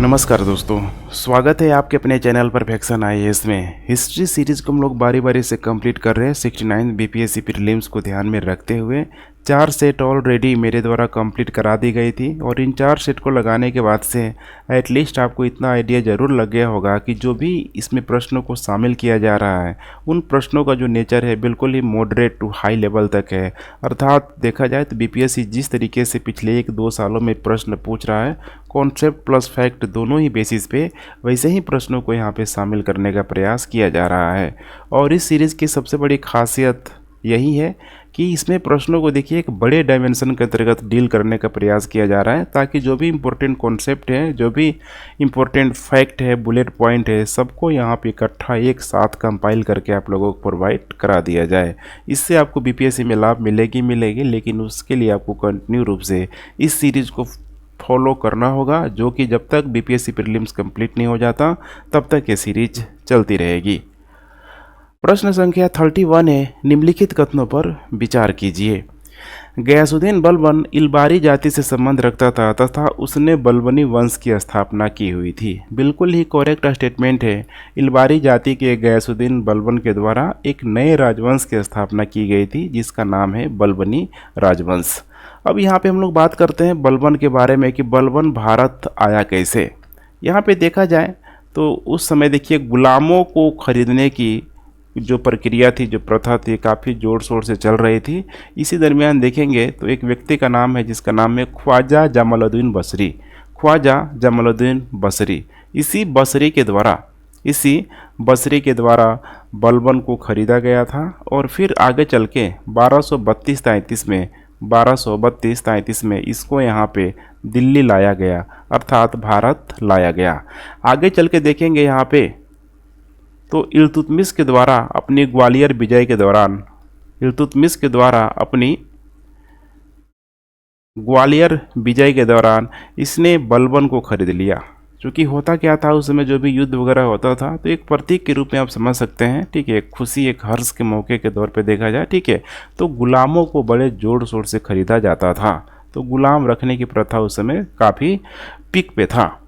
नमस्कार दोस्तों, स्वागत है आपके अपने चैनल परफेक्शन आईएएस में। हिस्ट्री सीरीज को हम लोग बारी बारी से कंप्लीट कर रहे हैं। 69 बीपीएससी प्रीलिम्स को ध्यान में रखते हुए 4 सेट ऑलरेडी मेरे द्वारा कंप्लीट करा दी गई थी और इन 4 सेट को लगाने के बाद से एटलीस्ट आपको इतना आइडिया ज़रूर लग गया होगा कि जो भी इसमें प्रश्नों को शामिल किया जा रहा है उन प्रश्नों का जो नेचर है बिल्कुल ही मॉडरेट टू हाई लेवल तक है। अर्थात देखा जाए तो बीपीएससी जिस तरीके से पिछले 1-2 सालों में प्रश्न पूछ रहा है कॉन्सेप्ट प्लस फैक्ट दोनों ही बेसिस पे, वैसे ही प्रश्नों को यहाँ पे शामिल करने का प्रयास किया जा रहा है। और इस सीरीज़ की सबसे बड़ी खासियत यही है कि इसमें प्रश्नों को देखिए एक बड़े डायमेंशन के अंतर्गत डील करने का प्रयास किया जा रहा है, ताकि जो भी इम्पोर्टेंट कॉन्सेप्ट है, जो भी इम्पोर्टेंट फैक्ट है, बुलेट पॉइंट है, सबको यहाँ पे इकट्ठा एक साथ कंपाइल करके आप लोगों को प्रोवाइड करा दिया जाए। इससे आपको बीपीएससी में लाभ मिलेगी, लेकिन उसके लिए आपको कंटिन्यू रूप से इस सीरीज़ को फॉलो करना होगा, जो कि जब तक बीपीएससी प्रीलिम्स कंप्लीट नहीं हो जाता तब तक ये सीरीज चलती रहेगी। प्रश्न संख्या 31 है, निम्नलिखित कथनों पर विचार कीजिए। गयासुद्दीन बलबन इलबारी जाति से संबंध रखता था तथा उसने बलबनी वंश की स्थापना की हुई थी। बिल्कुल ही करेक्ट स्टेटमेंट है। इलबारी जाति के गयासुद्दीन बलबन के द्वारा एक नए राजवंश की स्थापना की गई थी, जिसका नाम है बलबनी राजवंश। अब यहाँ पे हम लोग बात करते हैं बलबन के बारे में कि बलबन भारत आया कैसे। यहाँ पे देखा जाए तो उस समय देखिए गुलामों को खरीदने की जो प्रक्रिया थी, जो प्रथा थी, काफ़ी ज़ोर शोर से चल रही थी। इसी दरमियान देखेंगे तो एक व्यक्ति का नाम है जिसका नाम है ख्वाजा जमालुद्दीन बसरी। ख्वाजा जमालुद्दीन बसरी, इसी बसरी के द्वारा बलबन को खरीदा गया था और फिर आगे चल के 1232-33 में इसको यहाँ पे दिल्ली लाया गया, अर्थात भारत लाया गया। आगे चल के देखेंगे यहाँ पे तो इल्तुतमिश के द्वारा अपनी ग्वालियर विजय के दौरान इसने बलबन को खरीद लिया। क्योंकि होता क्या था उस समय, जो भी युद्ध वगैरह होता था तो एक प्रतीक के रूप में आप समझ सकते हैं, ठीक है, खुशी, एक हर्ष के मौके के तौर पे देखा जाए, ठीक है, तो गुलामों को बड़े जोर शोर से खरीदा जाता था। तो गुलाम रखने की प्रथा उस समय काफ़ी पीक पे था।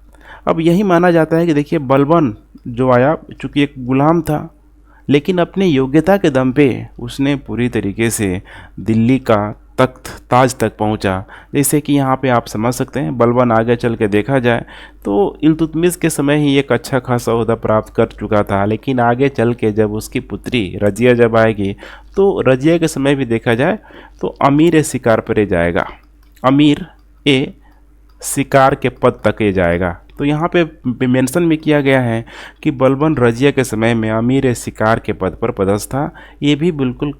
अब यही माना जाता है कि देखिए बलबन जो आया, चूँकि एक गुलाम था, लेकिन अपनी योग्यता के दम पे उसने पूरी तरीके से दिल्ली का तख्त ताज तक पहुंचा। जैसे कि यहाँ पे आप समझ सकते हैं बलबन आगे चल के देखा जाए तो इल्तुतमिश के समय ही एक अच्छा खासा ओहदा प्राप्त कर चुका था, लेकिन आगे चल के जब उसकी पुत्री रजिया जब आएगी तो रजिया के समय भी देखा जाए तो अमीर शिकार पर जाएगा, अमीर ए शिकार के पद तक ये जाएगा। तो यहाँ पे मेंशन में किया गया है कि बलबन रजिया के समय में अमीर शिकार के पद पर पदस्थ था। ये भी बिल्कुल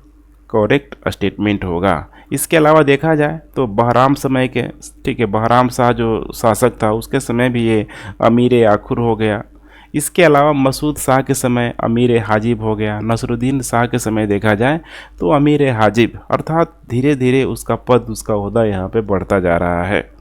करेक्ट स्टेटमेंट होगा। इसके अलावा देखा जाए तो बहराम समय के, ठीक है, बहराम शाह जो शासक था उसके समय भी ये अमीर आखुर हो गया। इसके अलावा मसूद शाह के समय अमीर हाजिब हो गया। नसरुद्दीन शाह के समय देखा जाए तो अमीर हाजिब, अर्थात धीरे धीरे उसका पद, उसका ओहदा यहाँ पे बढ़ता जा रहा है।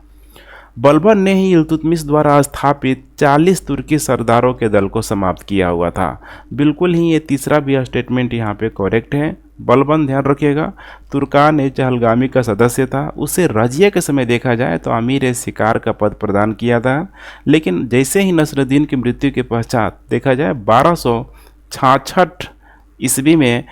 बलबन ने ही इल्तुतमिश द्वारा स्थापित 40 तुर्की सरदारों के दल को समाप्त किया हुआ था। बिल्कुल ही ये तीसरा भी स्टेटमेंट यहाँ पे करेक्ट है। बलबन, ध्यान रखिएगा, तुर्कान ए चहलगामी का सदस्य था। उसे रजिया के समय देखा जाए तो अमीर शिकार का पद प्रदान किया था, लेकिन जैसे ही नसरुद्दीन की मृत्यु के पश्चात देखा जाए 1266 ईस्वी में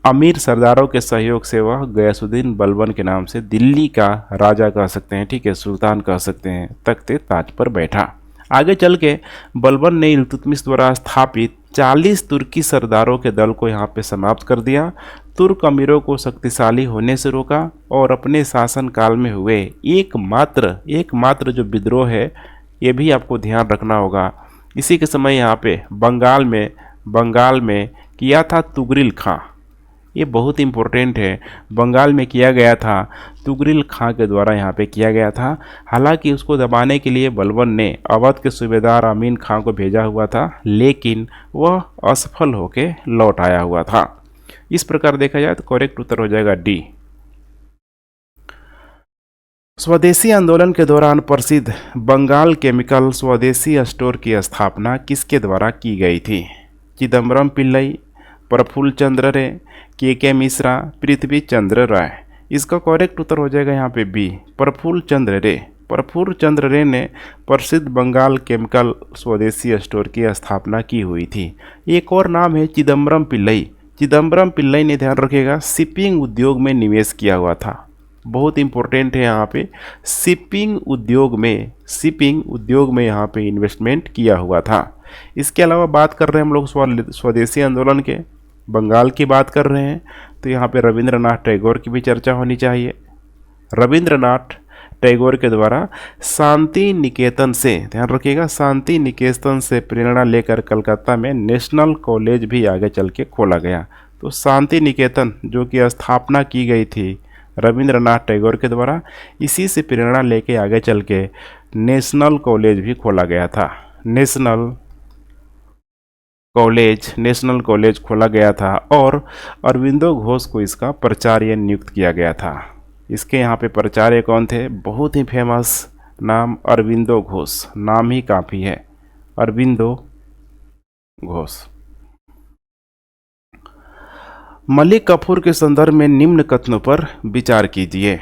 अमीर सरदारों के सहयोग से वह गयासुद्दीन बलबन के नाम से दिल्ली का राजा कह सकते हैं, ठीक है, सुल्तान कह सकते हैं, तख्ते ताज पर बैठा। आगे चल के बलबन ने इल्तुतमिश द्वारा स्थापित 40 तुर्की सरदारों के दल को यहाँ पे समाप्त कर दिया, तुर्क अमीरों को शक्तिशाली होने से रोका और अपने शासन काल में हुए एकमात्र जो विद्रोह है, ये भी आपको ध्यान रखना होगा। इसी के समय यहाँ पे बंगाल में किया था तुगरिल खां। ये बहुत इंपॉर्टेंट है। बंगाल में किया गया था, तुगरिल खां के द्वारा यहाँ पे किया गया था। हालांकि उसको दबाने के लिए बलबन ने अवध के सूबेदार अमीन खां को भेजा हुआ था, लेकिन वह असफल होकर लौट आया हुआ था। इस प्रकार देखा जाए तो करेक्ट उत्तर हो जाएगा डी। स्वदेशी आंदोलन के दौरान प्रसिद्ध बंगाल केमिकल स्वदेशी स्टोर की स्थापना किसके द्वारा की गई थी? चिदम्बरम पिल्लई, प्रफुल्ल चंद्र रे, के मिश्रा, पृथ्वी चंद्र राय। इसका करेक्ट उत्तर हो जाएगा यहाँ पे बी, प्रफुल्ल चंद्र रे। प्रफुल्ल चंद्र रे ने प्रसिद्ध बंगाल केमिकल स्वदेशी स्टोर की स्थापना की हुई थी। एक और नाम है चिदम्बरम पिल्लई। चिदम्बरम पिल्लई ने, ध्यान रखिएगा, शिपिंग उद्योग में निवेश किया हुआ था। बहुत इंपॉर्टेंट है यहाँ पे, शिपिंग उद्योग में यहाँ पे इन्वेस्टमेंट किया हुआ था। इसके अलावा बात कर रहे हैं हम लोग स्वदेशी आंदोलन के, बंगाल की बात कर रहे हैं, तो यहाँ पे रविंद्रनाथ टैगोर की भी चर्चा होनी चाहिए। रविंद्रनाथ टैगोर के द्वारा शांति निकेतन से, ध्यान रखिएगा, शांति निकेतन से प्रेरणा लेकर कलकत्ता में नेशनल कॉलेज भी आगे चल के खोला गया। तो शांति निकेतन जो कि स्थापना की गई थी रविंद्रनाथ टैगोर के द्वारा, इसी से प्रेरणा लेके आगे चल के नेशनल कॉलेज भी खोला गया था। नेशनल कॉलेज खोला गया था और अरविंदो घोष को इसका प्राचार्य नियुक्त किया गया था। इसके यहाँ पे प्राचार्य कौन थे? बहुत ही फेमस नाम, अरविंदो घोष। नाम ही काफ़ी है, अरविंदो घोष। मलिक कफूर के संदर्भ में निम्न कथनों पर विचार कीजिए।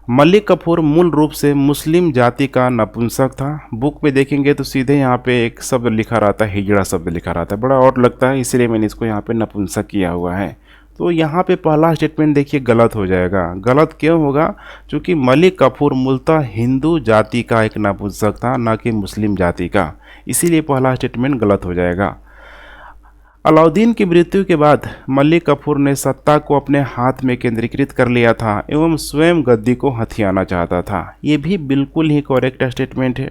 मलिक कफूर मूल रूप से मुस्लिम जाति का नपुंसक था। बुक पे देखेंगे तो सीधे यहाँ पे एक शब्द लिखा रहता है, हिजड़ा शब्द लिखा रहता है, बड़ा और लगता है, इसलिए मैंने इसको यहाँ पे नपुंसक किया हुआ है। तो यहाँ पे पहला स्टेटमेंट देखिए गलत हो जाएगा। गलत क्यों होगा? क्योंकि मलिक कफूर मूलतः हिंदू जाति का एक नपुंसक था, ना कि मुस्लिम जाति का, इसीलिए पहला स्टेटमेंट गलत हो जाएगा। अलाउद्दीन की मृत्यु के बाद मलिक कफूर ने सत्ता को अपने हाथ में केंद्रीकृत कर लिया था एवं स्वयं गद्दी को हथियाना चाहता था। ये भी बिल्कुल ही करेक्ट स्टेटमेंट है।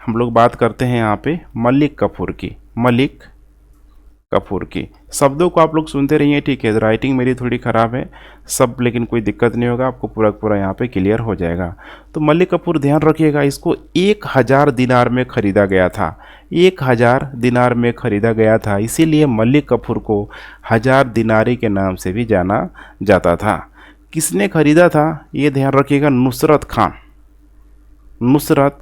हम लोग बात करते हैं यहाँ पे मलिक कफूर की। मलिक कफूर की शब्दों को आप लोग सुनते रहिए, ठीक है। राइटिंग मेरी थोड़ी ख़राब है सब, लेकिन कोई दिक्कत नहीं होगा, आपको पूरा पूरा यहाँ पे क्लियर हो जाएगा। तो मलिक कफूर, ध्यान रखिएगा, इसको 1000 दिनार में ख़रीदा गया था। 1000 दिनार में ख़रीदा गया था, इसीलिए मलिक कफूर को 1000 दिनारी के नाम से भी जाना जाता था। किसने खरीदा था ये ध्यान रखिएगा? नुसरत खान। नुसरत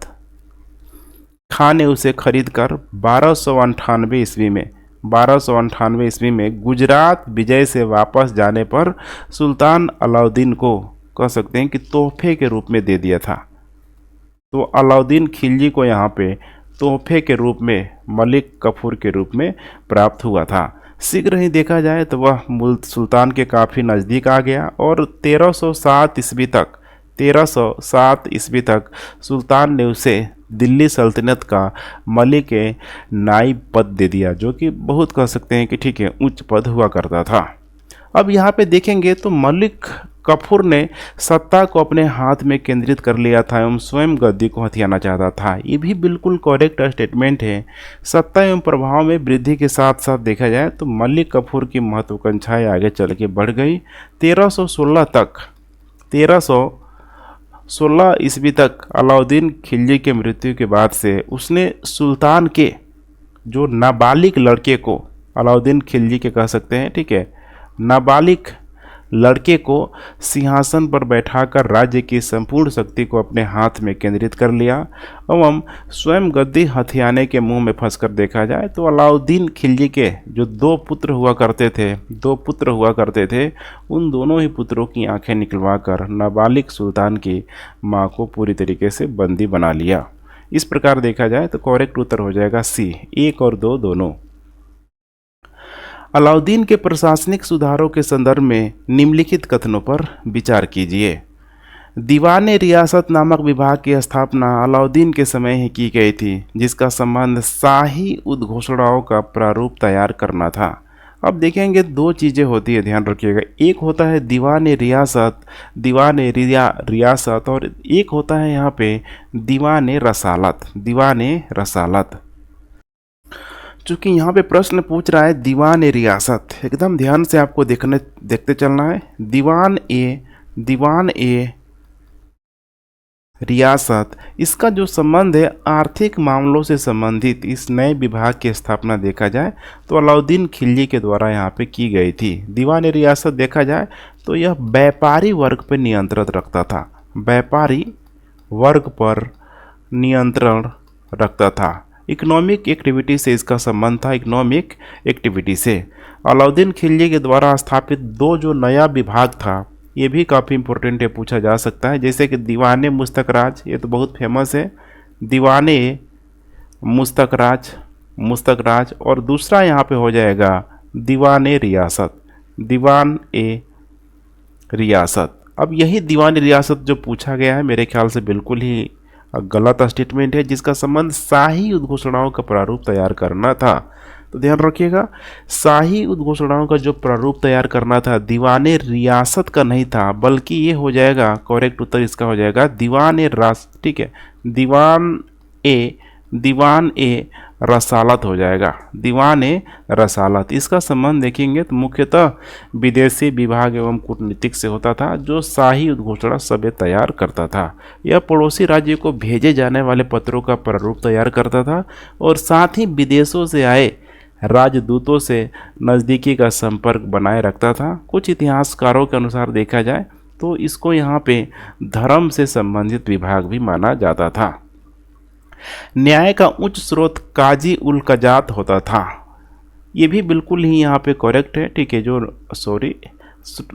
खान ने उसे खरीद कर 1298 ईस्वी में गुजरात विजय से वापस जाने पर सुल्तान अलाउद्दीन को, कह सकते हैं कि, तोहफे के रूप में दे दिया था। तो अलाउद्दीन खिलजी को यहाँ पे तोहफे के रूप में मलिक कफूर के रूप में प्राप्त हुआ था। शीघ्र ही देखा जाए तो वह सुल्तान के काफ़ी नज़दीक आ गया और 1307 ईस्वी तक सुल्तान ने उसे दिल्ली सल्तनत का मलिक नाइब पद दे दिया, जो कि बहुत, कह सकते हैं कि, ठीक है, उच्च पद हुआ करता था। अब यहाँ पे देखेंगे तो मलिक कफूर ने सत्ता को अपने हाथ में केंद्रित कर लिया था एवं स्वयं गद्दी को हथियाना चाहता था। ये भी बिल्कुल करेक्ट स्टेटमेंट है। सत्ता एवं प्रभाव में वृद्धि के साथ साथ देखा जाए तो मलिक कफूर की महत्वाकांक्षाएं आगे चल के बढ़ गई। 1316 ईस्वी तक अलाउद्दीन खिलजी के मृत्यु के बाद से उसने सुल्तान के जो नाबालिग लड़के को, अलाउद्दीन खिलजी के, कह सकते हैं, ठीक है, नाबालिग लड़के को सिंहासन पर बैठाकर राज्य की संपूर्ण शक्ति को अपने हाथ में केंद्रित कर लिया एवं स्वयं गद्दी हथियाने के मुंह में फंसकर देखा जाए तो अलाउद्दीन खिलजी के जो दो पुत्र हुआ करते थे, उन दोनों ही पुत्रों की आंखें निकलवाकर नाबालिग सुल्तान की मां को पूरी तरीके से बंदी बना लिया। इस प्रकार देखा जाए तो करेक्ट उत्तर हो जाएगा सी, 1 और 2 दोनों। अलाउद्दीन के प्रशासनिक सुधारों के संदर्भ में निम्नलिखित कथनों पर विचार कीजिए। दीवाने रियासत नामक विभाग की स्थापना अलाउद्दीन के समय ही की गई थी, जिसका संबंध शाही उद्घोषणाओं का प्रारूप तैयार करना था। अब देखेंगे 2 चीज़ें होती है, ध्यान रखिएगा। एक होता है दीवाने रियासत और एक होता है यहाँ पे दीवाने रसालत। चूँकि यहाँ पे प्रश्न पूछ रहा है दीवान ए रियासत, एकदम ध्यान से आपको देखते चलना है। दीवान ए रियासत, इसका जो संबंध है आर्थिक मामलों से संबंधित इस नए विभाग की स्थापना देखा जाए तो अलाउद्दीन खिलजी के द्वारा यहाँ पे की गई थी। दीवान ए रियासत देखा जाए तो यह व्यापारी वर्ग पर नियंत्रण रखता था, व्यापारी वर्ग पर नियंत्रण रखता था। इकोनॉमिक एक्टिविटी से इसका संबंध था, इकोनॉमिक एक्टिविटी से। अलाउद्दीन खिलजी के द्वारा स्थापित 2 जो नया विभाग था ये भी काफ़ी इंपॉर्टेंट है, पूछा जा सकता है। जैसे कि दीवाने मुस्तकराज, ये तो बहुत फेमस है, दीवाने मुस्तकराज, मुस्तकराज। और दूसरा यहाँ पे हो जाएगा दीवाने रियासत, दीवान ए रियासत। अब यही दीवान रियासत जो पूछा गया है मेरे ख्याल से बिल्कुल ही गलत स्टेटमेंट है, जिसका संबंध शाही उद्घोषणाओं का प्रारूप तैयार करना था। तो ध्यान रखिएगा, शाही उद्घोषणाओं का जो प्रारूप तैयार करना था दीवाने रियासत का नहीं था, बल्कि ये हो जाएगा, करेक्ट उत्तर इसका हो जाएगा दीवान ए रास, ठीक है, दीवान ए रसालत हो जाएगा, दीवान ए रसालत। इसका संबंध देखेंगे तो मुख्यतः विदेशी विभाग एवं कूटनीतिक से होता था, जो शाही उद्घोषणा सभ्य तैयार करता था। यह पड़ोसी राज्य को भेजे जाने वाले पत्रों का प्रारूप तैयार करता था और साथ ही विदेशों से आए राजदूतों से नज़दीकी का संपर्क बनाए रखता था। कुछ इतिहासकारों के अनुसार देखा जाए तो इसको यहाँ पे धर्म से संबंधित विभाग भी माना जाता था। न्याय का उच्च स्रोत काजी उल कजात होता था, ये भी बिल्कुल ही यहाँ पे करेक्ट है, ठीक है। जो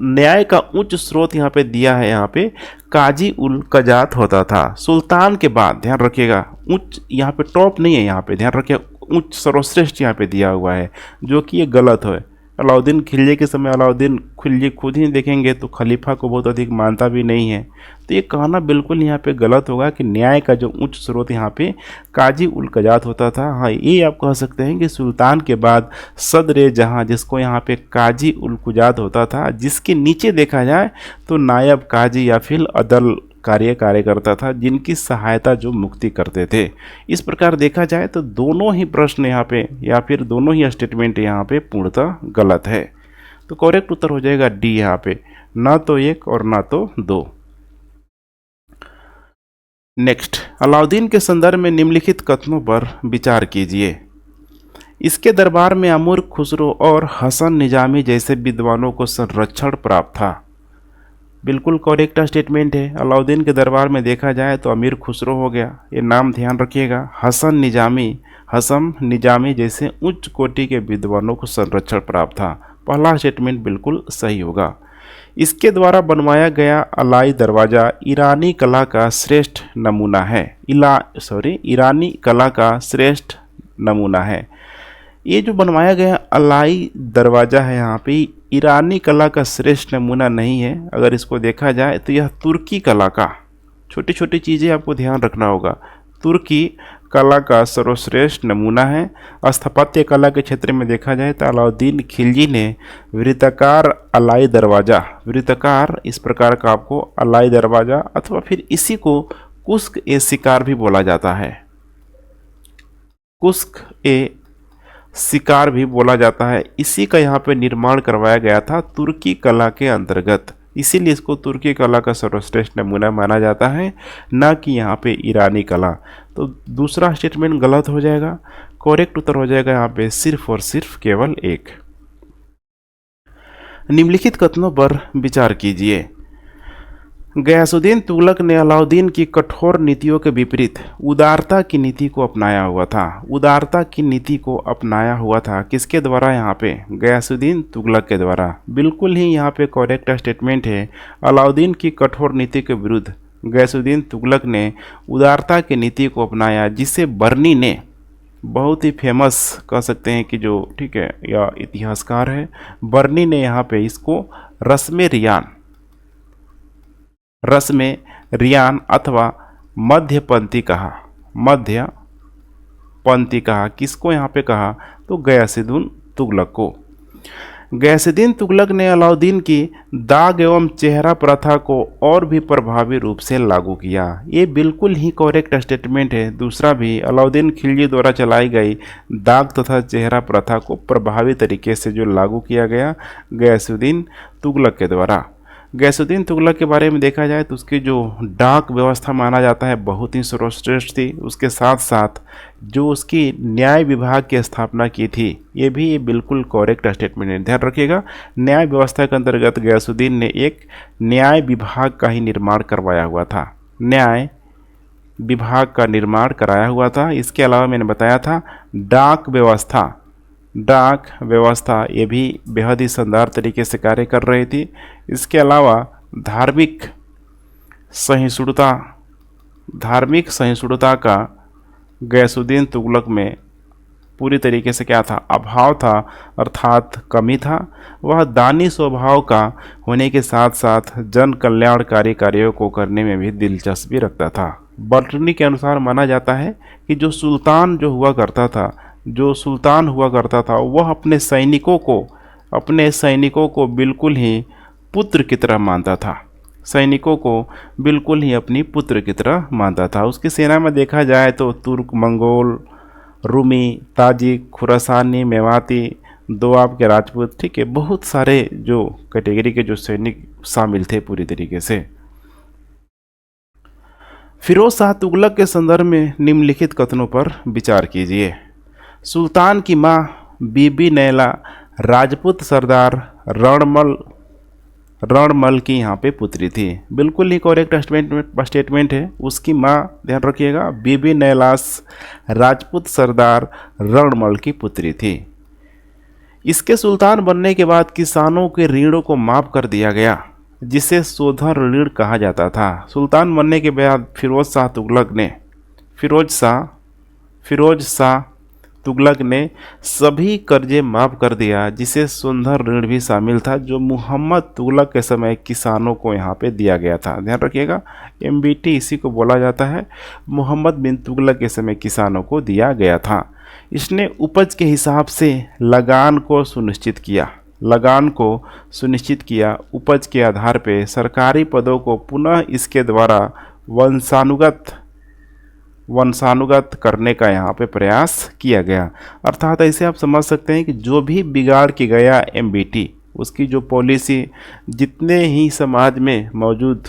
न्याय का उच्च स्रोत यहाँ पे दिया है, यहाँ पे काजी उल कजात होता था। सुल्तान के बाद ध्यान रखिएगा, उच्च यहाँ पे टॉप नहीं है, यहाँ पे ध्यान रखिए उच्च सर्वश्रेष्ठ यहाँ पे दिया हुआ है, जो कि ये गलत है। अलाउद्दीन खिलजी के समय अलाउद्दीन खिलजी खुद ही देखेंगे तो खलीफा को बहुत अधिक मानता भी नहीं है, तो ये कहना बिल्कुल यहाँ पे गलत होगा कि न्याय का जो उच्च स्रोत यहाँ पे काजी उल कजात होता था। हाँ, ये आप कह सकते हैं कि सुल्तान के बाद सदर जहाँ, जिसको यहाँ पे काजी उल कुजात होता था, जिसके नीचे देखा जाए तो नायब काजी या फिर अदल कार्य करता था, जिनकी सहायता जो मुक्ति करते थे। इस प्रकार देखा जाए तो दोनों ही प्रश्न यहाँ पे या फिर दोनों ही स्टेटमेंट यहाँ पे पूर्णतः गलत है। तो करेक्ट उत्तर हो जाएगा डी यहाँ पे, ना तो एक और ना तो दो। नेक्स्ट, अलाउद्दीन के संदर्भ में निम्नलिखित कथनों पर विचार कीजिए। इसके दरबार में अमीर खुसरो और हसन निजामी जैसे विद्वानों को संरक्षण प्राप्त था, बिल्कुल करेक्ट स्टेटमेंट है। अलाउद्दीन के दरबार में देखा जाए तो अमीर खुसरो हो गया, ये नाम ध्यान रखिएगा। हसन निजामी जैसे उच्च कोटि के विद्वानों को संरक्षण प्राप्त था, पहला स्टेटमेंट बिल्कुल सही होगा। इसके द्वारा बनवाया गया अलाई दरवाज़ा ईरानी कला का श्रेष्ठ नमूना है, ईरानी कला का श्रेष्ठ नमूना है। ये जो बनवाया गया अलाई दरवाज़ा है यहाँ पे ईरानी कला का श्रेष्ठ नमूना नहीं है, अगर इसको देखा जाए तो यह तुर्की कला का, छोटी छोटी चीज़ें आपको ध्यान रखना होगा, तुर्की कला का सर्वश्रेष्ठ नमूना है। स्थापत्य कला के क्षेत्र में देखा जाए तो अलाउद्दीन खिलजी ने वृत्ताकार अलाई दरवाज़ा, वृत्ताकार इस प्रकार का आपको अलाई दरवाज़ा, अथवा फिर इसी को कुस्क ए शिकार भी बोला जाता है, कुस्क ए शिकार भी बोला जाता है, इसी का यहाँ पे निर्माण करवाया गया था तुर्की कला के अंतर्गत, इसीलिए इसको तुर्की कला का सर्वश्रेष्ठ नमूना माना जाता है, ना कि यहाँ पे ईरानी कला। तो दूसरा स्टेटमेंट गलत हो जाएगा, करेक्ट उत्तर हो जाएगा यहाँ पे सिर्फ और सिर्फ केवल एक। निम्नलिखित कथनों पर विचार कीजिए। गयासुद्दीन तुगलक ने अलाउद्दीन की कठोर नीतियों के विपरीत उदारता की नीति को अपनाया हुआ था, उदारता की नीति को अपनाया हुआ था किसके द्वारा? यहाँ पे गयासुद्दीन तुगलक के द्वारा, बिल्कुल ही यहाँ पे करेक्ट स्टेटमेंट है। अलाउद्दीन की कठोर नीति के विरुद्ध गयासुद्दीन तुगलक ने उदारता की नीति को अपनाया, जिसे बर्नी ने, बहुत ही फेमस कह सकते हैं कि जो ठीक है या इतिहासकार है, बर्नी ने यहाँ पे इसको रस्म रियान अथवा मध्यपंथी कहा, मध्यपंथी कहा। किसको यहाँ पे कहा? तो गयासुद्दीन तुगलक को। गयासुद्दीन तुगलक ने अलाउद्दीन की दाग एवं चेहरा प्रथा को और भी प्रभावी रूप से लागू किया। ये बिल्कुल ही करेक्ट स्टेटमेंट है। दूसरा भी, अलाउद्दीन खिलजी द्वारा चलाई गई दाग तथा चेहरा प्रथा को प्रभावी तरीके से जो लागू किया गया गयासुद्दीन तुगलक के द्वारा। गयासुद्दीन तुगलक के बारे में देखा जाए तो उसकी जो डाक व्यवस्था माना जाता है बहुत ही सर्वश्रेष्ठ थी। उसके साथ साथ जो उसकी न्याय विभाग की स्थापना की थी, ये भी बिल्कुल करेक्ट स्टेटमेंट है। ध्यान रखिएगा, न्याय व्यवस्था के अंतर्गत गयासुद्दीन ने एक न्याय विभाग का ही निर्माण करवाया हुआ था, न्याय विभाग का निर्माण कराया हुआ था। इसके अलावा मैंने बताया था डाक व्यवस्था ये भी बेहद ही शानदार तरीके से कार्य कर रही थी। इसके अलावा धार्मिक सहिष्णुता का गैसुद्दीन तुगलक में पूरी तरीके से क्या था, अभाव था, अर्थात कमी था। वह दानी स्वभाव का होने के साथ साथ जन कल्याणकारी कार्यों को करने में भी दिलचस्पी रखता था। बर्टनी के अनुसार माना जाता है कि जो सुल्तान हुआ करता था वह अपने सैनिकों को बिल्कुल ही पुत्र की तरह मानता था। अपनी पुत्र की तरह मानता था। उसकी सेना में देखा जाए तो तुर्क, मंगोल, रूमी, ताजिक, खुरासानी, मेवाती, दोआब के राजपूत, ठीक है, बहुत सारे जो कैटेगरी के जो सैनिक शामिल थे पूरी तरीके से। फिरोज शाह तुगलक के संदर्भ में निम्नलिखित कथनों पर विचार कीजिए। सुल्तान की मां बीबी नैला राजपूत सरदार रणमल की यहाँ पे पुत्री थी। बिल्कुल ही करेक्ट स्टेटमेंट है। उसकी माँ, ध्यान रखिएगा, बीबी नैलास राजपूत सरदार रणमल की पुत्री थी। इसके सुल्तान बनने के बाद किसानों के ऋणों को माफ़ कर दिया गया, जिसे शोधन ऋण कहा जाता था। सुल्तान बनने के बाद फिरोज शाह तुगलक ने सभी कर्जे माफ़ कर दिया, जिसे शोधन ऋण भी शामिल था, जो मोहम्मद तुगलक के समय किसानों को यहाँ पे दिया गया था। ध्यान रखिएगा, MBT इसी को बोला जाता है। मोहम्मद बिन तुगलक के समय किसानों को दिया गया था। इसने उपज के हिसाब से लगान को सुनिश्चित किया। उपज के आधार पे सरकारी पदों को पुनः इसके द्वारा वंशानुगत करने का यहाँ पे प्रयास किया गया। अर्थात ऐसे आप समझ सकते हैं कि जो भी बिगाड़ के गया MBT, उसकी जो पॉलिसी जितने ही समाज में मौजूद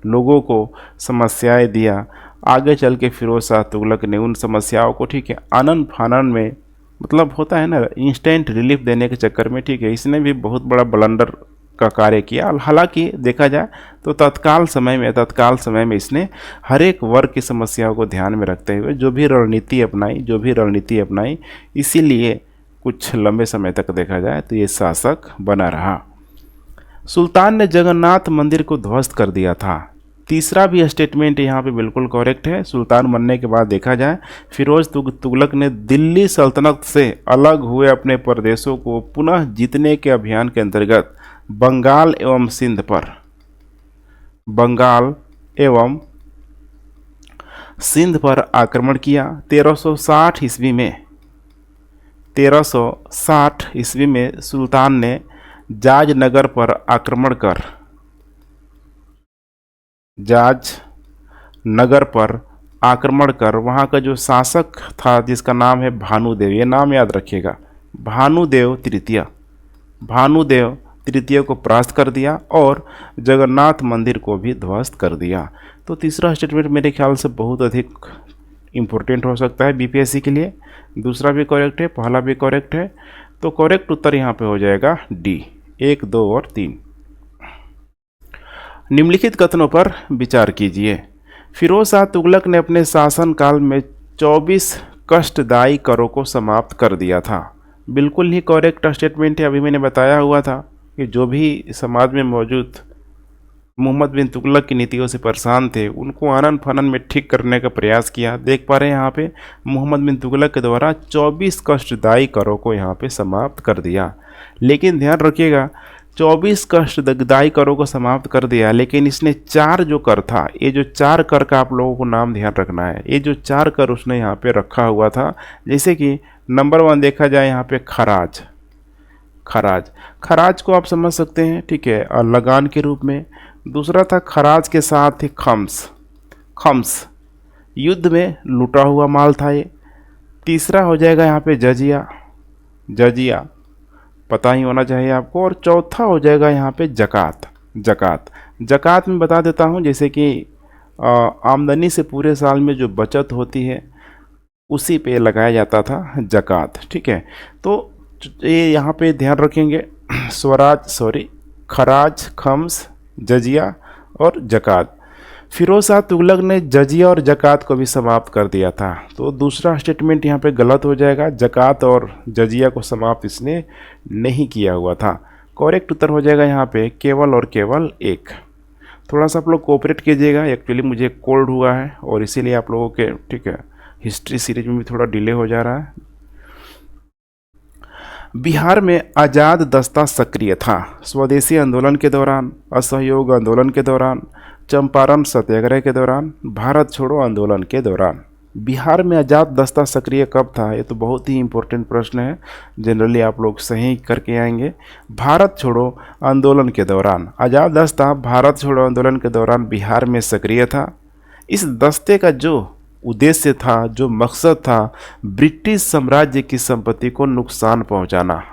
लोगों को समस्याएं दिया, आगे चल के फिरोज शाह तुगलक ने उन समस्याओं को, ठीक है, आनन फानन में, मतलब होता है ना, इंस्टेंट रिलीफ देने के चक्कर में, ठीक है, इसने भी बहुत बड़ा ब्लंडर का कार्य किया। हालांकि देखा जाए तो तत्काल समय में इसने हर एक वर्ग की समस्याओं को ध्यान में रखते हुए जो भी रणनीति अपनाई, इसीलिए कुछ लंबे समय तक देखा जाए तो ये शासक बना रहा। सुल्तान ने जगन्नाथ मंदिर को ध्वस्त कर दिया था। तीसरा भी स्टेटमेंट यहाँ पे बिल्कुल करेक्ट है। सुल्तान बनने के बाद देखा जाए, फिरोज तुगलक ने दिल्ली सल्तनत से अलग हुए अपने प्रदेशों को पुनः जीतने के अभियान के अंतर्गत बंगाल एवं सिंध पर आक्रमण किया। 1360 ईस्वी में सुल्तान ने जाज नगर पर आक्रमण कर वहाँ का जो शासक था, जिसका नाम है भानुदेव, ये नाम याद रखिएगा, भानुदेव तृतीय को परास्त कर दिया और जगन्नाथ मंदिर को भी ध्वस्त कर दिया। तो तीसरा स्टेटमेंट मेरे ख्याल से बहुत अधिक इम्पोर्टेंट हो सकता है BPSC के लिए। दूसरा भी करेक्ट है, पहला भी करेक्ट है, तो करेक्ट उत्तर यहाँ पे हो जाएगा D, 1, 2 और 3। निम्नलिखित कथनों पर विचार कीजिए। फिरोज शाह तुगलक ने अपने शासनकाल में 24 कष्टदायी करों को समाप्त कर दिया था। बिल्कुल ही करेक्ट स्टेटमेंट है। अभी मैंने बताया हुआ था कि जो भी समाज में मौजूद मोहम्मद बिन तुगलक की नीतियों से परेशान थे, उनको आनन फानन में ठीक करने का प्रयास किया। देख पा रहे हैं यहाँ पे मोहम्मद बिन तुगलक के द्वारा 24 कष्टदायी करों को यहाँ पे समाप्त कर दिया। लेकिन ध्यान रखिएगा, 24 कष्टदायी करों को समाप्त कर दिया, लेकिन इसने 4 जो कर था, ये जो 4 कर का आप लोगों को नाम ध्यान रखना है। ये जो 4 कर उसने यहाँ पे रखा हुआ था, जैसे कि नंबर 1 देखा जाए यहाँ पे खराज को आप समझ सकते हैं, ठीक है, लगान के रूप में। दूसरा था खराज के साथ ही खम्स, युद्ध में लूटा हुआ माल था ये। तीसरा हो जाएगा यहाँ पे जजिया, पता ही होना चाहिए आपको। और चौथा हो जाएगा यहाँ पे जकात में बता देता हूँ, जैसे कि आमदनी से पूरे साल में जो बचत होती है उसी पे लगाया जाता था जकात, ठीक है। तो ये यहाँ पे ध्यान रखेंगे, खराज, खम्स, जजिया और जकात। फिरोज शाह तुगलक ने जजिया और जकात को भी समाप्त कर दिया था। तो दूसरा स्टेटमेंट यहाँ पे गलत हो जाएगा, जकात और जजिया को समाप्त इसने नहीं किया हुआ था। करेक्ट उत्तर हो जाएगा यहाँ पे केवल और केवल 1। थोड़ा सा आप लोग कोऑपरेट कीजिएगा, एक्चुअली मुझे कोल्ड हुआ है और इसीलिए आप लोगों के ठीक है हिस्ट्री सीरीज में भी थोड़ा डिले हो जा रहा है। बिहार में आज़ाद दस्ता सक्रिय था स्वदेशी आंदोलन के दौरान, असहयोग आंदोलन के दौरान, चंपारण सत्याग्रह के दौरान, भारत छोड़ो आंदोलन के दौरान। बिहार में आज़ाद दस्ता सक्रिय कब था? ये तो बहुत ही इम्पोर्टेंट प्रश्न है, जनरली आप लोग सही करके आएंगे। भारत छोड़ो आंदोलन के दौरान, आज़ाद दस्ता भारत छोड़ो आंदोलन के दौरान बिहार में सक्रिय था। इस दस्ते का जो उद्देश्य था, जो मकसद था, ब्रिटिश साम्राज्य की संपत्ति को नुकसान पहुंचाना।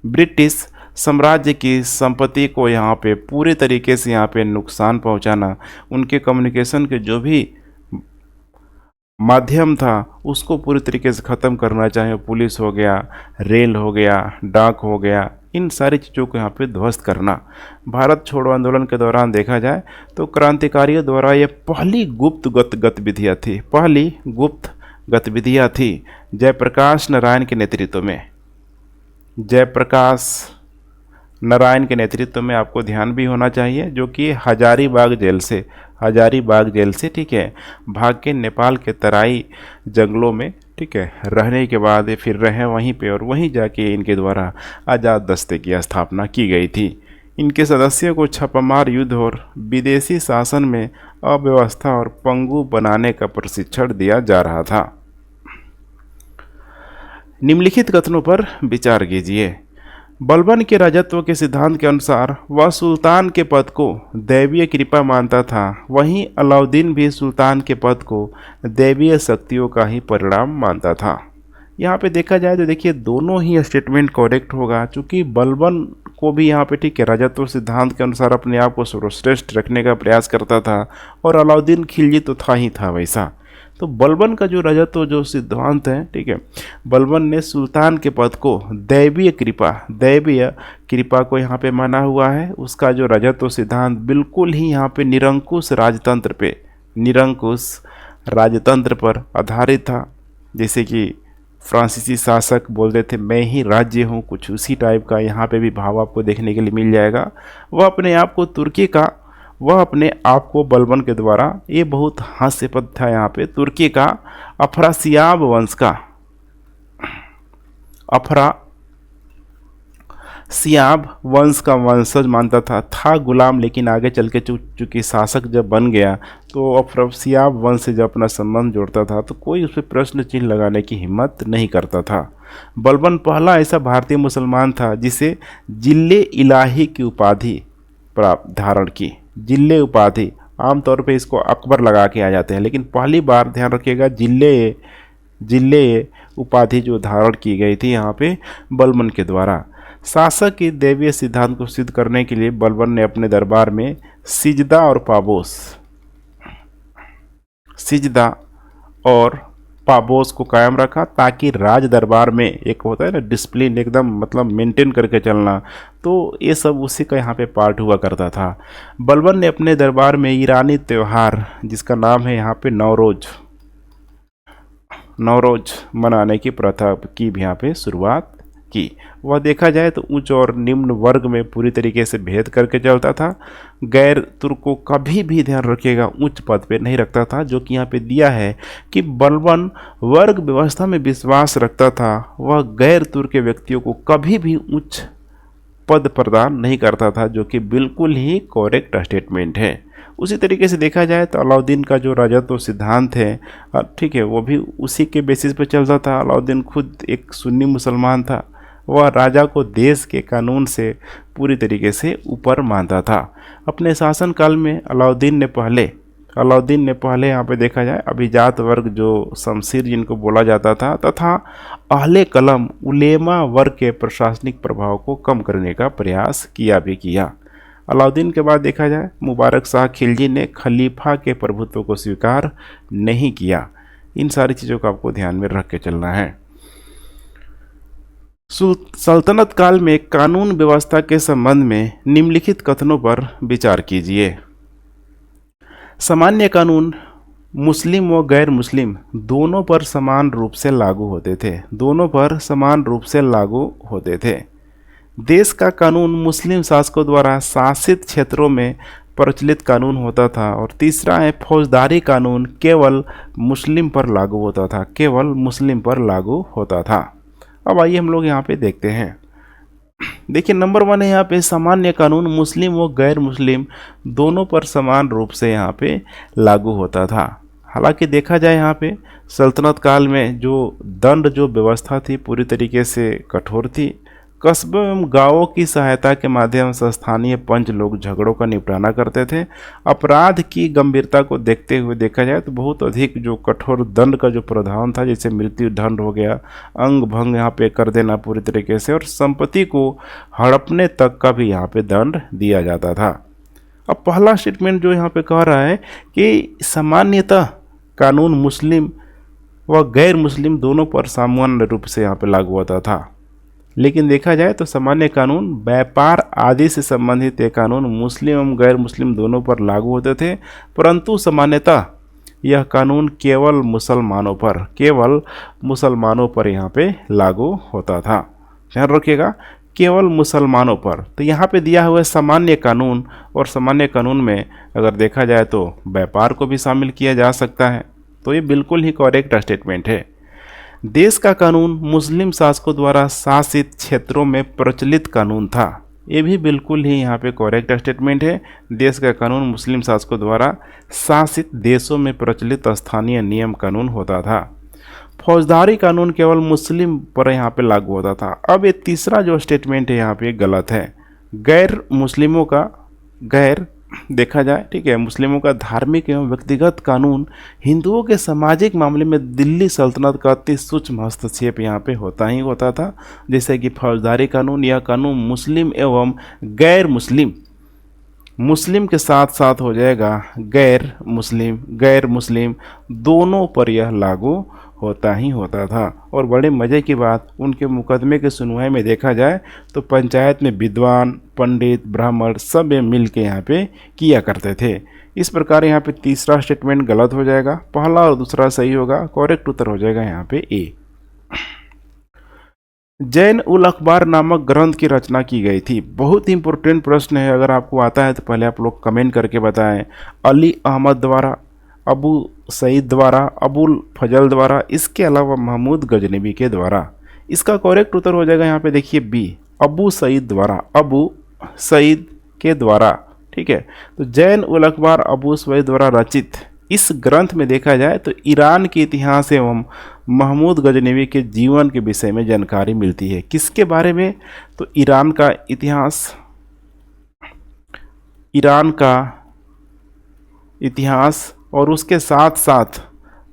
ब्रिटिश साम्राज्य की संपत्ति को यहाँ पे पूरे तरीके से यहाँ पे नुकसान पहुंचाना, उनके कम्युनिकेशन के जो भी माध्यम था उसको पूरी तरीके से ख़त्म करना, चाहे पुलिस हो गया, रेल हो गया, डाक हो गया, इन सारी चीज़ों को यहाँ पे ध्वस्त करना। भारत छोड़ो आंदोलन के दौरान देखा जाए तो क्रांतिकारियों द्वारा ये पहली गुप्त गतिविधियाँ थी, पहली गुप्त गतिविधियाँ थी जयप्रकाश नारायण के नेतृत्व में। जयप्रकाश नारायण के नेतृत्व में आपको ध्यान भी होना चाहिए, जो कि हजारीबाग जेल से ठीक है भाग के नेपाल के तराई जंगलों में ठीक है रहने के बाद फिर रहे वहीं पे और वहीं जाके इनके द्वारा आज़ाद दस्ते की स्थापना की गई थी। इनके सदस्यों को छापामार युद्ध और विदेशी शासन में अव्यवस्था और पंगु बनाने का प्रशिक्षण दिया जा रहा था। निम्नलिखित कथनों पर विचार कीजिए। बलबन के राजत्व के सिद्धांत के अनुसार वह सुल्तान के पद को दैवीय कृपा मानता था, वहीं अलाउद्दीन भी सुल्तान के पद को दैवीय शक्तियों का ही परिणाम मानता था। यहाँ पे देखा जाए तो देखिए दोनों ही स्टेटमेंट करेक्ट होगा, चूँकि बलबन को भी यहाँ पे ठीक है राजत्व सिद्धांत के अनुसार अपने आप को सर्वश्रेष्ठ रखने का प्रयास करता था और अलाउद्दीन खिलजी तो था ही था वैसा। तो बलबन का जो राजत्व जो सिद्धांत है ठीक है, बलबन ने सुल्तान के पद को दैवीय कृपा को यहाँ पे माना हुआ है। उसका जो राजत्व सिद्धांत बिल्कुल ही यहाँ पे निरंकुश राजतंत्र पर आधारित था। जैसे कि फ्रांसीसी शासक बोलते थे मैं ही राज्य हूँ, कुछ उसी टाइप का यहाँ पे भी भाव आपको देखने के लिए मिल जाएगा। वह अपने आप को बलबन के द्वारा, ये बहुत हास्यपद था यहाँ पे, तुर्की का अफरासियाब वंश का वंशज मानता था गुलाम, लेकिन आगे चल के चूँकि शासक जब बन गया तो अफरासियाब वंश से जब अपना संबंध जोड़ता था तो कोई उस पर प्रश्न चिन्ह लगाने की हिम्मत नहीं करता था। बलबन पहला ऐसा भारतीय मुसलमान था जिसे जिले इलाही की उपाधि धारण की। जिले उपाधि, आमतौर पे इसको अकबर लगा के आ जाते हैं, लेकिन पहली बार ध्यान रखिएगा जिले उपाधि जो धारण की गई थी यहाँ पे बलबन के द्वारा। शासक के दैवीय सिद्धांत को सिद्ध करने के लिए बलबन ने अपने दरबार में सिजदा और पाबोस को कायम रखा, ताकि राज दरबार में एक होता है ना डिसिप्लिन, एकदम मतलब मेंटेन करके चलना, तो ये सब उसी का यहाँ पे पार्ट हुआ करता था। बलबन ने अपने दरबार में ईरानी त्यौहार जिसका नाम है यहाँ पे नवरोज मनाने की प्रथा की भी यहाँ पे शुरुआत की। वह देखा जाए तो उच्च और निम्न वर्ग में पूरी तरीके से भेद करके चलता था। गैर तुर्क को कभी भी ध्यान रखिएगा उच्च पद पे नहीं रखता था, जो कि यहाँ पे दिया है कि बलबन वर्ग व्यवस्था में विश्वास रखता था। वह गैर तुर्क के व्यक्तियों को कभी भी उच्च पद प्रदान नहीं करता था, जो कि बिल्कुल ही करेक्ट स्टेटमेंट है। उसी तरीके से देखा जाए तो अलाउद्दीन का जो राजत्व सिद्धांत है ठीक है, वो भी उसी के बेसिस पे चलता था। अलाउद्दीन खुद एक सुन्नी मुसलमान था, वह राजा को देश के कानून से पूरी तरीके से ऊपर मानता था। अपने शासनकाल में अलाउद्दीन ने पहले यहाँ पे देखा जाए अभिजात वर्ग जो शमशीर जिनको बोला जाता था तथा अहले कलम उलेमा वर्ग के प्रशासनिक प्रभाव को कम करने का प्रयास किया। अलाउद्दीन के बाद देखा जाए मुबारक शाह खिलजी ने खलीफा के प्रभुत्व को स्वीकार नहीं किया। इन सारी चीज़ों को आपको ध्यान में रख के चलना है। सल्तनत काल में कानून व्यवस्था के संबंध में निम्नलिखित कथनों पर विचार कीजिए। सामान्य कानून मुस्लिम व गैर मुस्लिम दोनों पर समान रूप से लागू होते थे। देश का कानून मुस्लिम शासकों द्वारा शासित क्षेत्रों में प्रचलित कानून होता था। और तीसरा है फौजदारी कानून केवल मुस्लिम पर लागू होता था, केवल मुस्लिम पर लागू होता था। अब आइए हम लोग यहाँ पे देखते हैं। देखिए नंबर 1 है यहाँ पे सामान्य कानून मुस्लिम व गैर मुस्लिम दोनों पर समान रूप से यहाँ पे लागू होता था। हालांकि देखा जाए यहाँ पे सल्तनत काल में जो दंड जो व्यवस्था थी पूरी तरीके से कठोर थी। कस्बों एवं गांवों की सहायता के माध्यम से स्थानीय पंच लोग झगड़ों का निपटारा करते थे। अपराध की गंभीरता को देखते हुए देखा जाए तो बहुत अधिक जो कठोर दंड का जो प्रावधान था, जैसे मृत्यु दंड हो गया, अंग भंग यहाँ पे कर देना पूरी तरीके से, और संपत्ति को हड़पने तक का भी यहाँ पे दंड दिया जाता था। अब पहला स्टेटमेंट जो यहाँ पे कह रहा है कि सामान्यतः कानून मुस्लिम व गैर मुस्लिम दोनों पर सामान्य रूप से यहाँ पे लागू होता था। लेकिन देखा जाए तो सामान्य कानून व्यापार आदि से संबंधित ये कानून मुस्लिम एवं गैर मुस्लिम दोनों पर लागू होते थे, परंतु सामान्यतः यह कानून केवल मुसलमानों पर यहाँ पे लागू होता था। ध्यान रखिएगा, केवल मुसलमानों पर। तो यहाँ पे दिया हुआ है सामान्य कानून, और सामान्य कानून में अगर देखा जाए तो व्यापार को भी शामिल किया जा सकता है। तो ये बिल्कुल ही करेक्ट स्टेटमेंट है। देश का कानून मुस्लिम शासकों द्वारा शासित क्षेत्रों में प्रचलित कानून था। ये भी बिल्कुल ही यहाँ पे करेक्ट स्टेटमेंट है। देश का कानून मुस्लिम शासकों द्वारा शासित देशों में प्रचलित स्थानीय नियम कानून होता था। फौजदारी कानून केवल मुस्लिम पर यहाँ पे लागू होता था। अब ये तीसरा जो स्टेटमेंट है यहाँ पे गलत है। गैर देखा जाए, ठीक है, मुस्लिमों का धार्मिक एवं व्यक्तिगत कानून हिंदुओं के सामाजिक मामले में दिल्ली सल्तनत का अति सूक्ष्म हस्तक्षेप यहाँ पे होता ही होता था। जैसे कि फौजदारी कानून, यह कानून मुस्लिम एवं गैर मुस्लिम के साथ साथ हो जाएगा गैर मुस्लिम दोनों पर यह लागू होता ही होता था। और बड़े मज़े की बात, उनके मुकदमे के सुनवाई में देखा जाए तो पंचायत में विद्वान, पंडित, ब्राह्मण सब मिल के यहाँ पे किया करते थे। इस प्रकार यहाँ पे तीसरा स्टेटमेंट गलत हो जाएगा, पहला और दूसरा सही होगा। करेक्ट उत्तर हो जाएगा यहाँ पे ए। जैन उल अखबार नामक ग्रंथ की रचना की गई थी। बहुत ही इंपॉर्टेंट प्रश्न है, अगर आपको आता है तो पहले आप लोग कमेंट करके बताएं। अली अहमद द्वारा, अबू सईद द्वारा, अबुल फजल द्वारा, इसके अलावा महमूद गजनबी के द्वारा। इसका करेक्ट उत्तर हो जाएगा यहाँ पे देखिए बी, अबू सईद के द्वारा। ठीक है, तो जैन उल अखबार अबू सईद द्वारा रचित इस ग्रंथ में देखा जाए तो ईरान के इतिहास एवं महमूद गजनवी के जीवन के विषय में जानकारी मिलती है। किसके बारे में? तो ईरान का इतिहास और उसके साथ साथ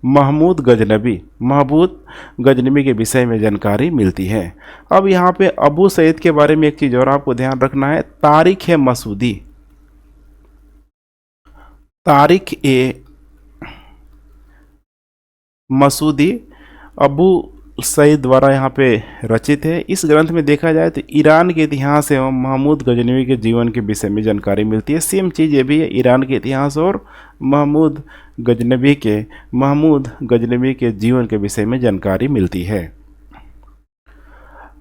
महमूद गजनबी के विषय में जानकारी मिलती है। अब यहाँ पे अबू सईद के बारे में एक चीज़ और आपको ध्यान रखना है, तारीख मसूदी अबू सईद द्वारा यहाँ पे रचित है। इस ग्रंथ में देखा जाए तो ईरान के इतिहास एवं महमूद गजनवी के जीवन के विषय में जानकारी मिलती है। सेम चीज़ ये भी है, ईरान के इतिहास और महमूद गजनवी के जीवन के विषय में जानकारी मिलती है।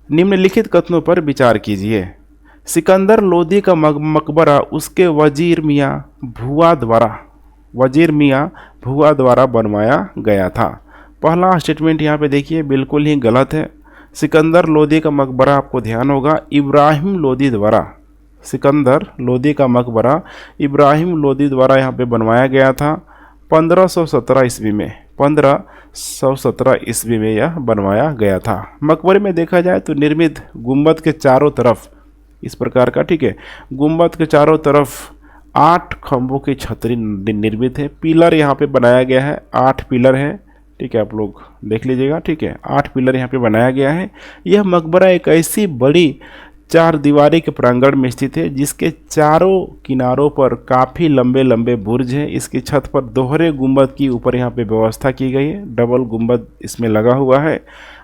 निम्नलिखित कथनों पर विचार कीजिए। सिकंदर लोदी का मकबरा उसके वजीर मियाँ भुआ द्वारा बनवाया गया था। पहला स्टेटमेंट यहाँ पे देखिए बिल्कुल ही गलत है। सिकंदर लोदी का मकबरा आपको ध्यान होगा इब्राहिम लोदी द्वारा, सिकंदर लोदी का मकबरा इब्राहिम लोदी द्वारा यहाँ पे बनवाया गया था 1517 ईस्वी में यह बनवाया गया था। मकबरे में देखा जाए तो निर्मित गुंबद के चारों तरफ इस प्रकार का, ठीक है, गुंबद के चारों तरफ 8 खंभों की छतरी निर्मित है। पिलर यहाँ पे बनाया गया है, 8 पिलर है, ठीक है, आप लोग देख लीजिएगा, ठीक है, 8 पिलर यहाँ पे बनाया गया है। यह मकबरा एक ऐसी बड़ी 4 दीवारी के प्रांगण में स्थित है जिसके चारों किनारों पर काफ़ी लंबे बुर्ज हैं। इसकी छत पर दोहरे गुंबद की ऊपर यहाँ पे व्यवस्था की गई है, डबल गुंबद इसमें लगा हुआ है।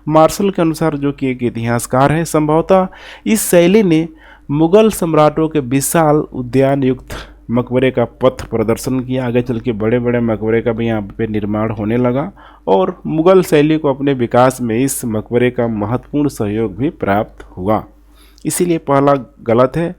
मार्शल के अनुसार, जो कि एक इतिहासकार है, संभवतः इस शैली ने मुगल सम्राटों के विशाल उद्यान युक्त मकबरे का पथ प्रदर्शन किया। आगे चल के बड़े बड़े मकबरे का भी यहाँ पे निर्माण होने लगा और मुगल शैली को अपने विकास में इस मकबरे का महत्वपूर्ण सहयोग भी प्राप्त हुआ। इसीलिए पहला गलत है।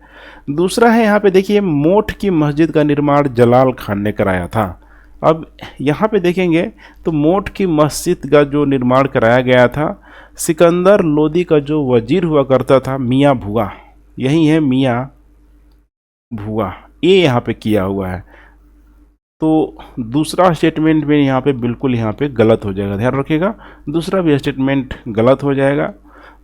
दूसरा है यहाँ पे देखिए, मोठ की मस्जिद का निर्माण जलाल खान ने कराया था। अब यहाँ पे देखेंगे तो मोठ की मस्जिद का जो निर्माण कराया गया था, सिकंदर लोदी का जो वजीर हुआ करता था मियाँ भुआ, यही है मियाँ भुआ, ये यहाँ पे किया हुआ है। तो दूसरा स्टेटमेंट में यहाँ पे बिल्कुल यहाँ पे गलत हो जाएगा, ध्यान रखिएगा, दूसरा भी स्टेटमेंट गलत हो जाएगा।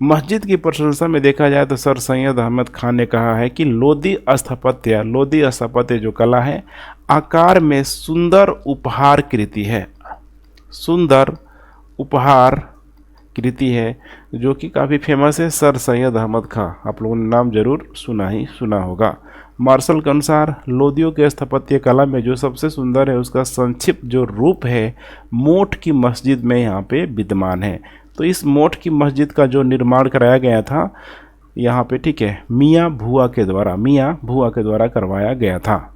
मस्जिद की प्रशंसा में देखा जाए तो सर सैयद अहमद खान ने कहा है कि लोदी स्थापत्य जो कला है आकार में सुंदर उपहार कृति है, सुंदर उपहार कृति है, जो कि काफ़ी फेमस है, सर सैयद अहमद खां, आप लोगों ने नाम जरूर सुना होगा। मार्शल के अनुसार लोदियों के स्थापत्य कला में जो सबसे सुंदर है उसका संक्षिप्त जो रूप है मोठ की मस्जिद में यहाँ पे विद्यमान है। तो इस मोठ की मस्जिद का जो निर्माण कराया गया था यहाँ पे, ठीक है, मियाँ भुआ के द्वारा करवाया गया था।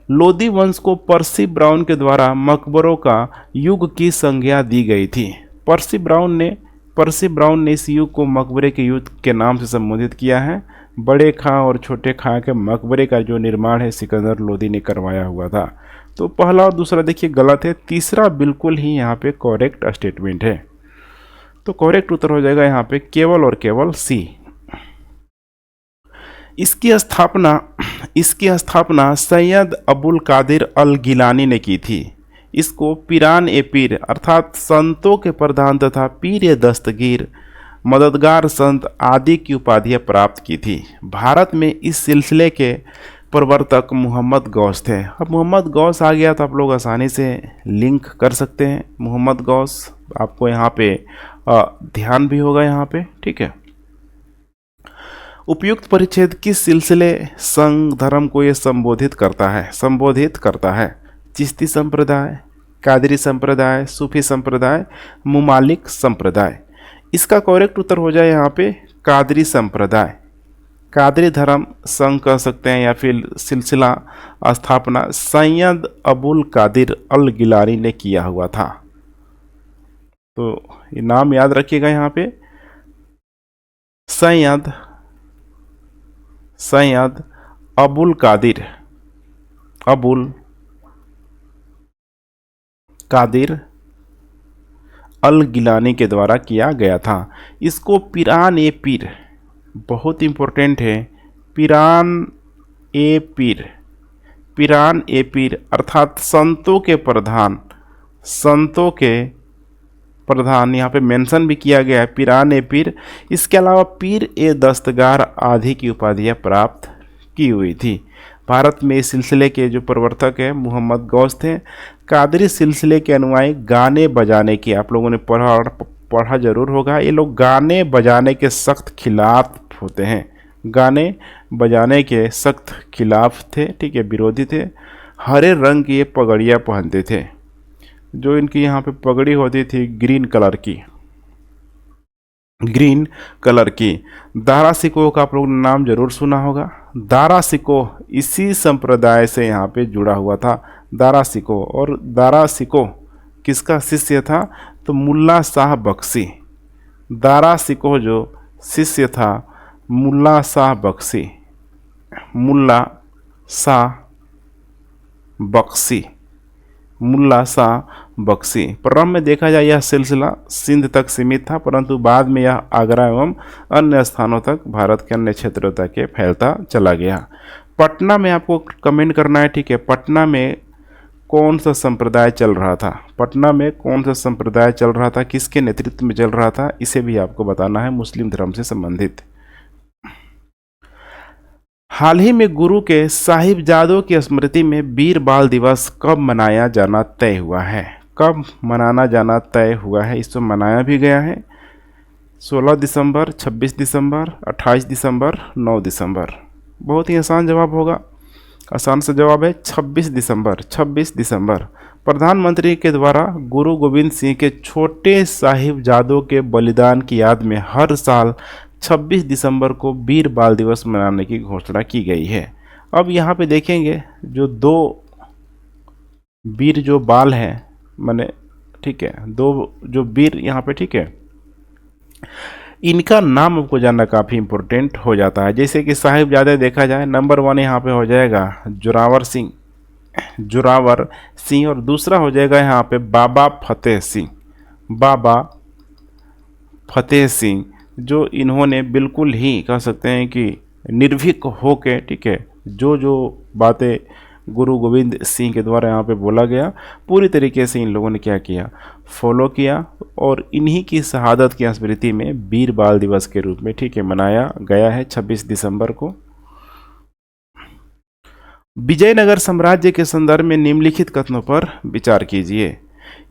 लोदी वंश को पर्सी ब्राउन के द्वारा मकबरों का युग की संज्ञा दी गई थी। पर्सी ब्राउन ने इस युग को मकबरे के युग के नाम से संबोधित किया है। बड़े खां और छोटे खां के मकबरे का जो निर्माण है सिकंदर लोदी ने करवाया हुआ था। तो पहला और दूसरा देखिए गलत है, तीसरा बिल्कुल ही यहाँ पे करेक्ट स्टेटमेंट है। तो करेक्ट उत्तर हो जाएगा यहाँ पे केवल और केवल सी। इसकी स्थापना सैयद अबुल कादिर अल गिलानी ने की थी। इसको पीरान ए पीर अर्थात संतों के प्रधान तथा पीर ए दस्तगीर मददगार संत आदि की उपाधियाँ प्राप्त की थी। भारत में इस सिलसिले के प्रवर्तक मोहम्मद गौस थे। अब मोहम्मद गौस आ गया तो आप लोग आसानी से लिंक कर सकते हैं। मोहम्मद गौस आपको यहाँ पे ध्यान भी होगा यहाँ पे, ठीक है। उपयुक्त परिच्छेद किस सिलसिले संघ धर्म को ये संबोधित करता है? चिश्ती संप्रदाय, कादरी संप्रदाय, सूफी संप्रदाय, मुमालिक संप्रदाय। इसका करेक्ट उत्तर हो जाए यहाँ पे कादरी संप्रदाय। कादरी धर्म संघ कह सकते हैं या फिर सिलसिला स्थापना सैयद अबुल कादिर अल गिलानी ने किया हुआ था। तो ये नाम याद रखिएगा यहाँ पे, सैयद अबुल कादिर अल गिलानी के द्वारा किया गया था। इसको पीरान ए पीर, बहुत इंपॉर्टेंट है, पीरान ए पीर अर्थात संतों के प्रधान यहाँ पे मेंशन भी किया गया है, पीरान ए पीर। इसके अलावा पीर ए दस्तगार आदि की उपाधियाँ प्राप्त की हुई थी। भारत में इस सिलसिले के जो प्रवर्तक है मोहम्मद गौस थे। कादरी सिलसिले के अनुयायी गाने बजाने की, आप लोगों ने पढ़ा जरूर होगा, ये लोग गाने बजाने के सख्त खिलाफ होते हैं, गाने बजाने के सख्त खिलाफ थे, ठीक है, विरोधी थे। हरे रंग की ये पगड़ियाँ पहनते थे, जो इनकी यहाँ पे पगड़ी होती थी ग्रीन कलर की। दारा सिकोह का आप लोगों ने नाम जरूर सुना होगा। दारा सिकोह इसी संप्रदाय से यहाँ पे जुड़ा हुआ था, दारा सिकोह। और दारा सिकोह किसका शिष्य था? तो मुल्ला शाह बख्शी। दारा सिकोह जो शिष्य था मुल्ला शाह बख्शी। प्रारंभ में देखा जाए यह सिलसिला सिंध तक सीमित था, परंतु बाद में यह आगरा एवं अन्य स्थानों तक, भारत के अन्य क्षेत्रों तक के फैलता चला गया। पटना में आपको कमेंट करना है, ठीक है, पटना में कौन सा संप्रदाय चल रहा था, किसके नेतृत्व में चल रहा था, इसे भी आपको बताना है, मुस्लिम धर्म से संबंधित। हाल ही में गुरु के साहिबजादों की स्मृति में वीर बाल दिवस कब मनाना जाना तय हुआ है? इसको मनाया भी गया है 16 दिसंबर, 26 दिसंबर, 28 दिसंबर, 9 दिसंबर। बहुत ही आसान जवाब होगा, आसान सा जवाब है 26 दिसंबर। प्रधानमंत्री के द्वारा गुरु गोविंद सिंह के छोटे साहिबजादों के बलिदान की याद में हर साल 26 दिसंबर को वीर बाल दिवस मनाने की घोषणा की गई है। अब यहाँ पे देखेंगे जो दो वीर जो बाल हैं, माने, ठीक है, दो जो वीर यहाँ पे, ठीक है, इनका नाम आपको जानना काफ़ी इंपॉर्टेंट हो जाता है। जैसे कि साहिबजादे देखा जाए, नंबर 1 यहाँ पे हो जाएगा जोरावर सिंह, जोरावर सिंह, और दूसरा हो जाएगा यहाँ पे बाबा फतेह सिंह, बाबा फतेह सिंह, जो इन्होंने बिल्कुल ही कह सकते हैं कि निर्भीक होके, ठीक है, जो जो बातें गुरु गोविंद सिंह के द्वारा यहाँ पे बोला गया पूरी तरीके से इन लोगों ने क्या किया, फॉलो किया, और इन्हीं की शहादत की स्मृति में वीर बाल दिवस के रूप में, ठीक है, मनाया गया है 26 दिसंबर को। विजयनगर साम्राज्य के संदर्भ में निम्नलिखित कथनों पर विचार कीजिए।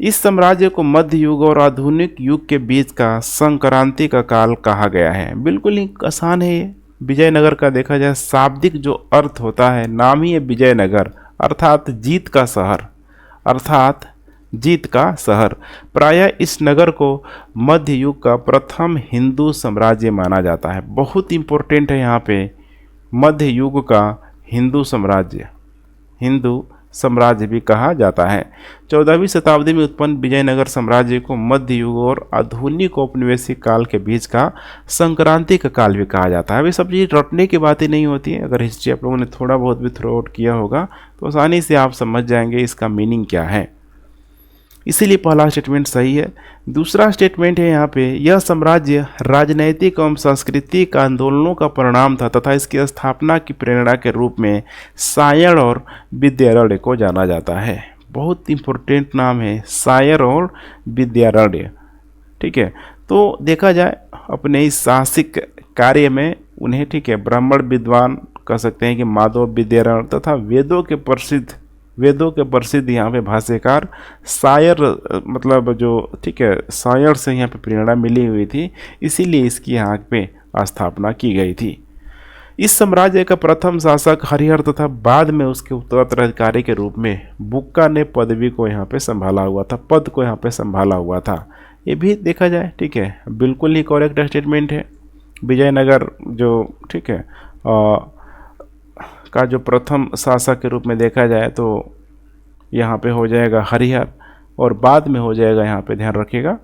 इस साम्राज्य को मध्य युग और आधुनिक युग के बीच का संक्रांति का काल कहा गया है। बिल्कुल ही आसान है ये। विजयनगर का देखा जाए शाब्दिक जो अर्थ होता है, नाम ही है विजयनगर, अर्थात जीत का शहर, अर्थात जीत का शहर। प्रायः इस नगर को मध्य युग का प्रथम हिंदू साम्राज्य माना जाता है। बहुत इंपॉर्टेंट है यहाँ पे, मध्य युग का हिंदू साम्राज्य, हिंदू साम्राज्य भी कहा जाता है। 14वीं शताब्दी में उत्पन्न विजयनगर साम्राज्य को मध्य युग और आधुनिक औपनिवेशिक काल के बीच का संक्रांति का काल भी कहा जाता है। अभी सब चीज़ रटने की बातें नहीं होती है। अगर हिस्ट्री आप लोगों ने थोड़ा बहुत भी थ्रो आउट किया होगा तो आसानी से आप समझ जाएंगे इसका मीनिंग क्या है। इसीलिए पहला स्टेटमेंट सही है। दूसरा स्टेटमेंट है यहाँ पे, यह साम्राज्य राजनैतिक एवं सांस्कृतिक आंदोलनों का परिणाम था तथा इसकी स्थापना की प्रेरणा के रूप में सायण और विद्यारण्य को जाना जाता है। बहुत इंपॉर्टेंट नाम है, सायण और विद्यारण्य, ठीक है। तो देखा जाए अपने इस साहसिक कार्य में उन्हें, ठीक है, ब्राह्मण विद्वान कह सकते हैं कि माधव विद्यारण्य तथा वेदों के प्रसिद्ध यहाँ पे भाष्यकार शायर, मतलब जो, ठीक है, शायर से यहाँ पे प्रेरणा मिली हुई थी, इसीलिए इसकी यहाँ पे स्थापना की गई थी। इस साम्राज्य का प्रथम शासक हरिहर तथा बाद में उसके उत्तराधिकारी के रूप में बुक्का ने पदवी को यहाँ पे संभाला हुआ था, पद को यहाँ पे संभाला हुआ था। ये भी देखा जाए, ठीक है, बिल्कुल ही करेक्ट स्टेटमेंट है। विजयनगर जो, ठीक है, का जो प्रथम शासक के रूप में देखा जाए तो यहाँ पे हो जाएगा हरिहर, और बाद में हो जाएगा, यहाँ पे ध्यान रखिएगा,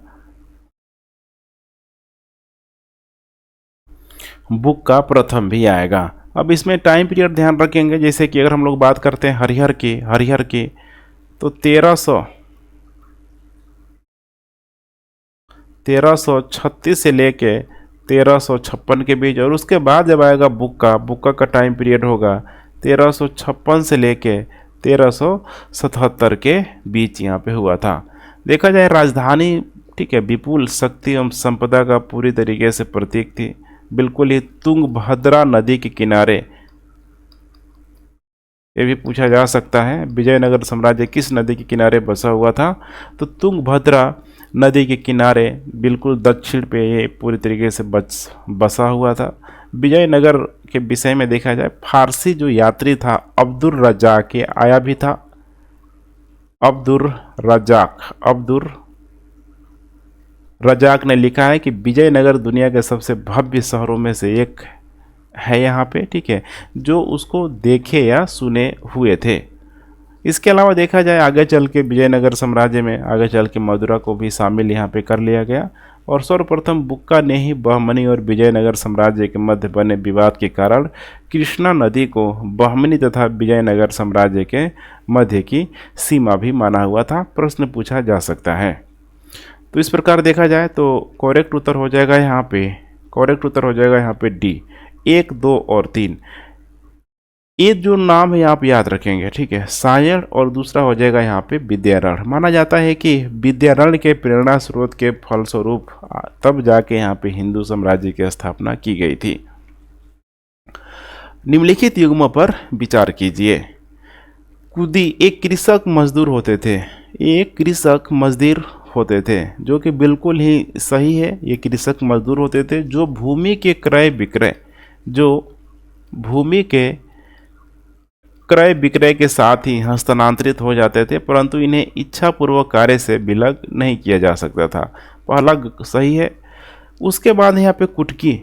बुक का प्रथम भी आएगा। अब इसमें टाइम पीरियड ध्यान रखेंगे, जैसे कि अगर हम लोग बात करते हैं हरिहर की तो 1336 से लेके 1356 के बीच, और उसके बाद जब आएगा बुक्का का टाइम पीरियड होगा 1356 से लेके 1377 के बीच यहाँ पे हुआ था। देखा जाए राजधानी, ठीक है, विपुल शक्ति एवं संपदा का पूरी तरीके से प्रतीक थी। बिल्कुल ही तुंगभद्रा नदी के किनारे, ये भी पूछा जा सकता है विजयनगर साम्राज्य किस नदी के किनारे बसा हुआ था, तो तुंगभद्रा नदी के किनारे बिल्कुल दक्षिण पे ये पूरी तरीके से बसा हुआ था। विजयनगर के विषय में देखा जाए, फारसी जो यात्री था अब्दुर रजाक, ये आया भी था, अब्दुर रजाक ने लिखा है कि विजयनगर दुनिया के सबसे भव्य शहरों में से एक है यहाँ पे, ठीक है, जो उसको देखे या सुने हुए थे। इसके अलावा देखा जाए आगे चल के विजयनगर साम्राज्य में आगे चल के मदुरा को भी शामिल यहाँ पे कर लिया गया, और सर्वप्रथम बुक्का ने ही बहमनी और विजयनगर साम्राज्य के मध्य बने विवाद के कारण कृष्णा नदी को बहमनी तथा विजयनगर साम्राज्य के मध्य की सीमा भी माना हुआ था। प्रश्न पूछा जा सकता है। तो इस प्रकार देखा जाए तो करेक्ट उत्तर हो जाएगा यहाँ पे डी, 1, 2 और 3। ये जो नाम है आप याद रखेंगे, ठीक है, सायण, और दूसरा हो जाएगा यहाँ पे विद्यारण्य। माना जाता है कि विद्यारण्य के प्रेरणा स्रोत के फलस्वरूप तब जाके यहाँ पे हिंदू साम्राज्य की स्थापना की गई थी। निम्नलिखित युग्मों पर विचार कीजिए। कुदी एक कृषक मजदूर होते थे, जो कि बिल्कुल ही सही है। ये कृषक मजदूर होते थे जो भूमि के क्रय विक्रय के साथ ही हस्तांतरित हो जाते थे, परंतु इन्हें इच्छापूर्वक कार्य से विलग नहीं किया जा सकता था। पहला सही है। उसके बाद यहाँ पे कुटकी,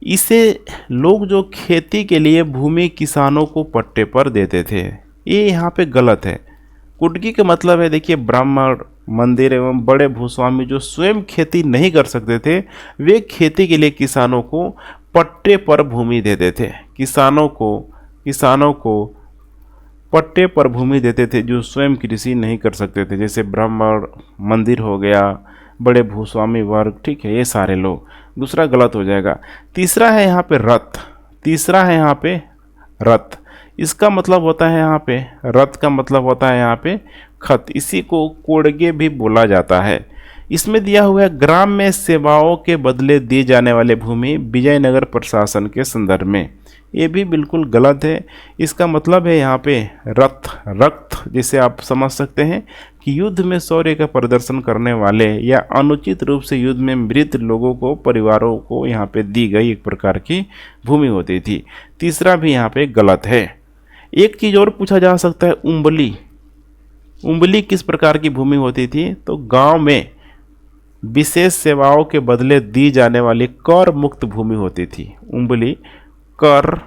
इसे लोग जो खेती के लिए भूमि किसानों को पट्टे पर देते थे, ये यहाँ पे गलत है। कुटकी का मतलब है, देखिए, ब्राह्मण मंदिर एवं बड़े भूस्वामी जो स्वयं खेती नहीं कर सकते थे, वे खेती के लिए किसानों को पट्टे पर भूमि देते थे। किसानों को पट्टे पर भूमि देते थे जो स्वयं कृषि नहीं कर सकते थे, जैसे ब्राह्मण, मंदिर हो गया, बड़े भूस्वामी वर्ग, ठीक है, ये सारे लोग। दूसरा गलत हो जाएगा। तीसरा है यहाँ पे रथ। इसका मतलब होता है यहाँ पे, रथ का मतलब होता है यहाँ पे खत। इसी को कोड़गे भी बोला जाता है। इसमें दिया हुआ है ग्राम में सेवाओं के बदले दी जाने वाली भूमि विजयनगर प्रशासन के संदर्भ में। ये भी बिल्कुल गलत है। इसका मतलब है यहाँ पे रक्त, जिसे आप समझ सकते हैं कि युद्ध में शौर्य का प्रदर्शन करने वाले या अनुचित रूप से युद्ध में मृत लोगों को, परिवारों को यहाँ पे दी गई एक प्रकार की भूमि होती थी। तीसरा भी यहाँ पे गलत है। एक चीज़ और पूछा जा सकता है, उम्बली किस प्रकार की भूमि होती थी? तो गांव में विशेष सेवाओं के बदले दी जाने वाली कर मुक्त भूमि होती थी। उम्बली कर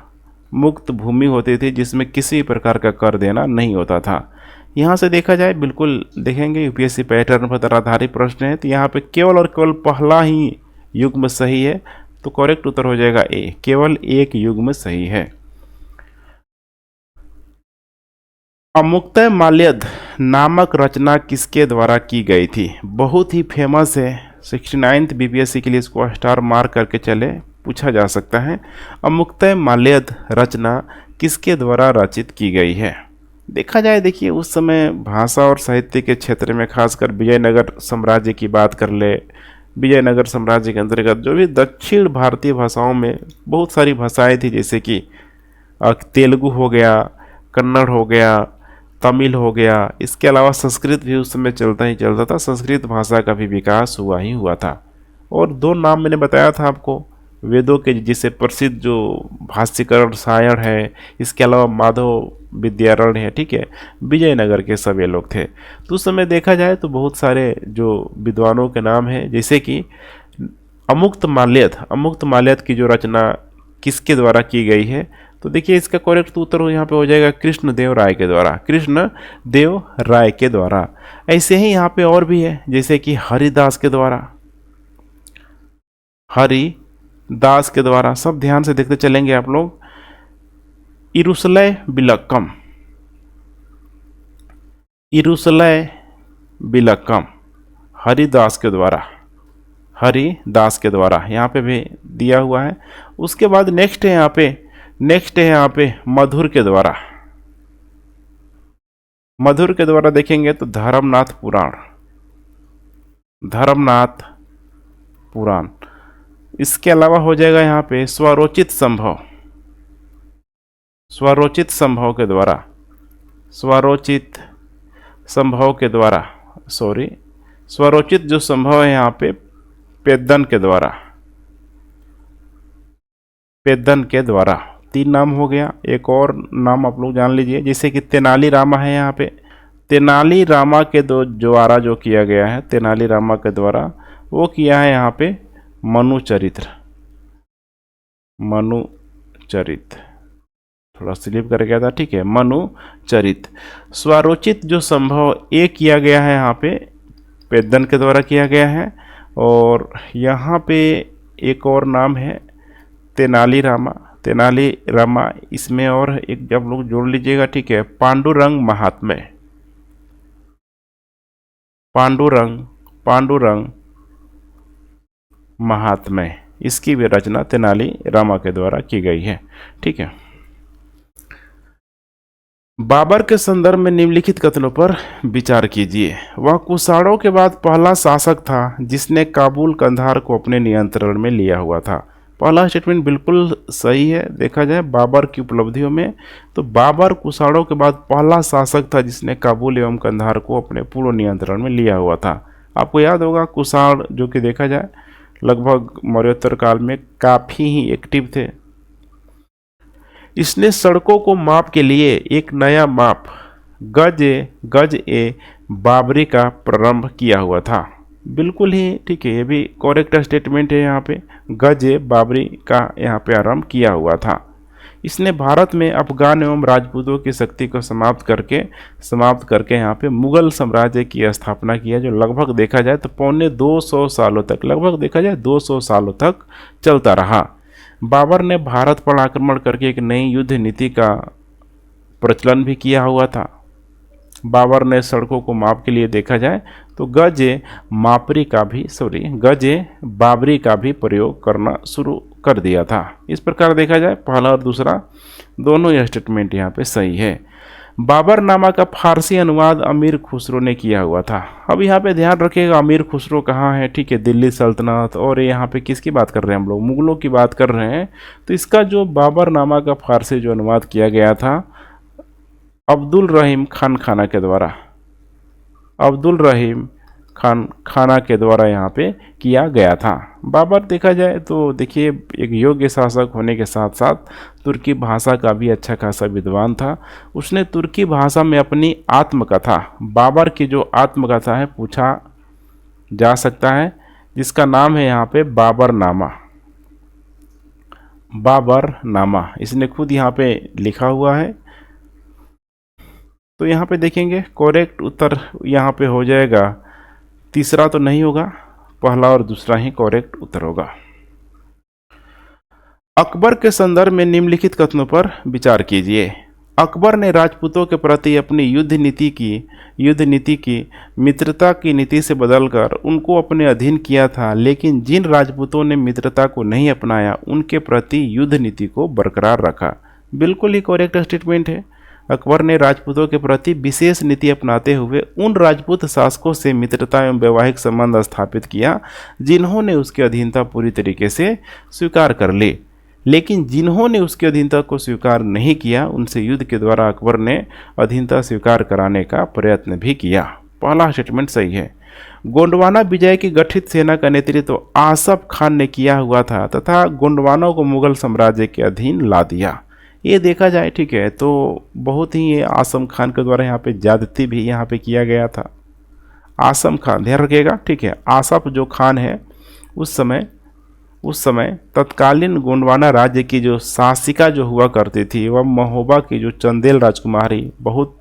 मुक्त भूमि होती थी जिसमें किसी प्रकार का कर देना नहीं होता था। यहाँ से देखा जाए, बिल्कुल देखेंगे यूपीएससी पैटर्न पर आधारित प्रश्न है, तो यहाँ पे केवल और केवल पहला ही युग्म सही है, तो करेक्ट उत्तर हो जाएगा ए, केवल एक युग्म सही है। अमुक्तय माल्यद नामक रचना किसके द्वारा की गई थी? बहुत ही फेमस है, 69th बीपीएससी के लिए इसको स्टार मार्क करके चले, पूछा जा सकता है। अमुक्तय माल्यद रचना किसके द्वारा रचित की गई है? देखा जाए, देखिए उस समय भाषा और साहित्य के क्षेत्र में खासकर विजयनगर साम्राज्य की बात कर ले, विजयनगर साम्राज्य के अंतर्गत जो भी दक्षिण भारतीय भाषाओं में बहुत सारी भाषाएं थी, जैसे कि तेलुगु हो गया, कन्नड़ हो गया, तमिल हो गया, इसके अलावा संस्कृत भी उस समय चलता था। संस्कृत भाषा का भी विकास हुआ था। और दो नाम मैंने बताया था आपको वेदों के, जिसे प्रसिद्ध जो भाष्यकर सायण है, इसके अलावा माधव विद्यारण है, ठीक है, विजयनगर के सब ये लोग थे। तो उस समय देखा जाए तो बहुत सारे जो विद्वानों के नाम हैं, जैसे कि अमुक्त माल्यद की जो रचना किसके द्वारा की गई है? तो देखिए इसका करेक्ट उत्तर यहाँ पे हो जाएगा कृष्णदेव राय के द्वारा। ऐसे ही यहाँ पे और भी है, जैसे कि हरिदास के द्वारा। सब ध्यान से देखते चलेंगे आप लोग। इरुसलय बिलक्कम हरिदास के द्वारा यहाँ पे भी दिया हुआ है। उसके बाद नेक्स्ट है यहाँ पे मधुर के द्वारा देखेंगे तो धर्मनाथ पुराण। इसके अलावा हो जाएगा यहाँ पे स्वरोचित संभव स्वरोचित जो संभव है यहाँ पे पेद्दन के द्वारा। 3 नाम हो गया। एक और नाम आप लोग जान लीजिए, जैसे कि तेनाली रामा है यहाँ पे। तेनाली रामा के द्वारा जो किया गया है, तेनाली रामा के द्वारा वो किया है यहाँ पे मनुचरित्र। थोड़ा स्लिप कर गया था, ठीक है, मनुचरित। स्वरोचित जो संभव ए किया गया है यहाँ पे पेद्दन के द्वारा किया गया है। और यहाँ पे एक और नाम है तेनाली रामा। इसमें और एक जब लोग जोड़ लीजिएगा, ठीक है, पांडुरंग महात्म्य। इसकी भी रचना तेनाली रामा के द्वारा की गई है, ठीक है। बाबर के संदर्भ में निम्नलिखित कथनों पर विचार कीजिए। वह कुषाणों के बाद पहला शासक था जिसने काबुल कंधार को अपने नियंत्रण में लिया हुआ था। पहला स्टेटमेंट बिल्कुल सही है। देखा जाए बाबर की उपलब्धियों में, तो बाबर कुषाणों के बाद पहला शासक था जिसने काबुल एवं कंधार को अपने पूर्ण नियंत्रण में लिया हुआ था। आपको याद होगा कुषाण जो कि देखा जाए लगभग मौर्योत्तर काल में काफ़ी ही एक्टिव थे। इसने सड़कों को माप के लिए एक नया माप गज ए बाबरी का प्रारंभ किया हुआ था। बिल्कुल ही ठीक है, ये भी करेक्ट स्टेटमेंट है। यहाँ पे गज ए बाबरी का यहाँ पे आरंभ किया हुआ था। इसने भारत में अफगान एवं राजपूतों की शक्ति को समाप्त करके यहाँ पे मुगल साम्राज्य की स्थापना किया, जो लगभग देखा जाए तो पौने 200 सालों तक, लगभग देखा जाए 200 सालों तक चलता रहा। बाबर ने भारत पर आक्रमण करके एक नई युद्ध नीति का प्रचलन भी किया हुआ था। बाबर ने सड़कों को माप के लिए देखा जाए तो गजे बाबरी का भी प्रयोग करना शुरू कर दिया था। इस प्रकार देखा जाए पहला और दूसरा दोनों यह स्टेटमेंट यहाँ पे सही है। बाबरनामा का फारसी अनुवाद अमीर खुसरो ने किया हुआ था। अब यहाँ पे ध्यान रखिएगा अमीर खुसरो कहाँ है, ठीक है, दिल्ली सल्तनत, और यहाँ पे किसकी बात कर रहे हैं हम लोग, मुगलों की बात कर रहे हैं। तो इसका जो बाबरनामा का फारसी जो अनुवाद किया गया था अब्दुल रहीम खान खाना के द्वारा यहाँ पे किया गया था। बाबर देखा जाए तो देखिए एक योग्य शासक होने के साथ साथ तुर्की भाषा का भी अच्छा खासा विद्वान था। उसने तुर्की भाषा में अपनी आत्मकथा, बाबर की जो आत्मकथा है पूछा जा सकता है, जिसका नाम है यहाँ पे बाबरनामा, इसने खुद यहाँ पे लिखा हुआ है। तो यहाँ पे देखेंगे करेक्ट उत्तर यहाँ पे हो जाएगा, तीसरा तो नहीं होगा, पहला और दूसरा ही करेक्ट उत्तर होगा। अकबर के संदर्भ में निम्नलिखित कथनों पर विचार कीजिए। अकबर ने राजपूतों के प्रति अपनी युद्ध नीति की मित्रता की नीति से बदलकर उनको अपने अधीन किया था, लेकिन जिन राजपूतों ने मित्रता को नहीं अपनाया उनके प्रति युद्ध नीति को बरकरार रखा। बिल्कुल ही करेक्ट स्टेटमेंट है। अकबर ने राजपूतों के प्रति विशेष नीति अपनाते हुए उन राजपूत शासकों से मित्रता एवं वैवाहिक संबंध स्थापित किया जिन्होंने उसकी अधीनता पूरी तरीके से स्वीकार कर ली, लेकिन जिन्होंने उसकी अधीनता को स्वीकार नहीं किया उनसे युद्ध के द्वारा अकबर ने अधीनता स्वीकार कराने का प्रयत्न भी किया। पहला स्टेटमेंट सही है। गोंडवाना विजय की गठित सेना का नेतृत्व आसफ खान ने किया हुआ था तथा गोंडवानों को मुगल साम्राज्य के अधीन ला दिया। ये देखा जाए, ठीक है, तो बहुत ही आसम खान के द्वारा यहाँ पे ज्यादती भी यहाँ पे किया गया था। आसम खान, ध्यान रखिएगा, ठीक है, आसफ जो खान है उस समय तत्कालीन गोंडवाना राज्य की जो शासिका जो हुआ करती थी वह महोबा की जो चंदेल राजकुमारी, बहुत